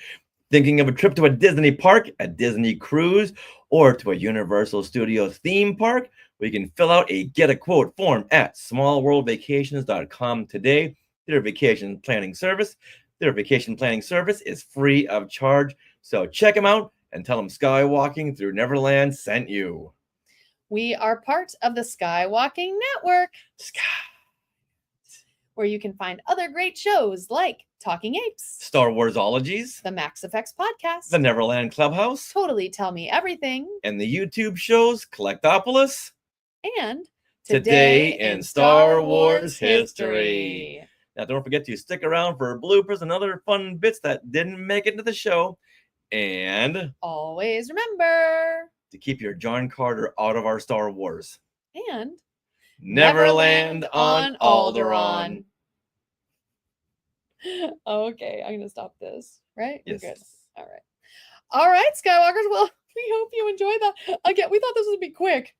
Thinking of a trip to a Disney park, a Disney cruise, or to a Universal Studios theme park? We can fill out a Get a Quote form at smallworldvacations.com today. Their vacation planning service. Their vacation planning service is free of charge. So check them out and tell them Skywalking Through Neverland sent you. We are part of the Skywalking Network, where you can find other great shows like Talking Apes, Star Warsologies, the Max Effects Podcast, the Neverland Clubhouse, Totally Tell Me Everything, and the YouTube shows Collectopolis, and Today in Star Wars History. Now, don't forget to stick around for bloopers and other fun bits that didn't make it into the show. And always remember to keep your John Carter out of our Star Wars. And Neverland on Alderaan. Okay, I'm going to stop this, right? Yes. We're good. All right, Skywalkers, well, We hope you enjoyed that. Again, we thought this would be quick.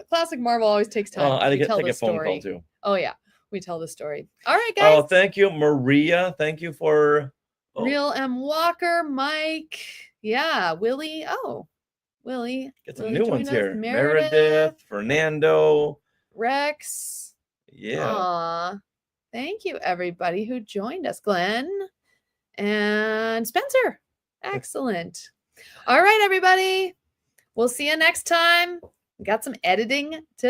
Classic Marvel always takes time. I We get tell take the a phone story. call too. Oh yeah, we tell the story. All right, guys. Oh, thank you, Maria. Thank you for Real M. Walker, Mike. Yeah, Willie. Oh, Willie. get some Willie new joined ones us. here. Meredith, Meredith, Fernando. Rex. Yeah. Aw. Thank you, everybody who joined us. Glenn and Spencer. Excellent. All right, everybody. We'll see you next time. We got some editing to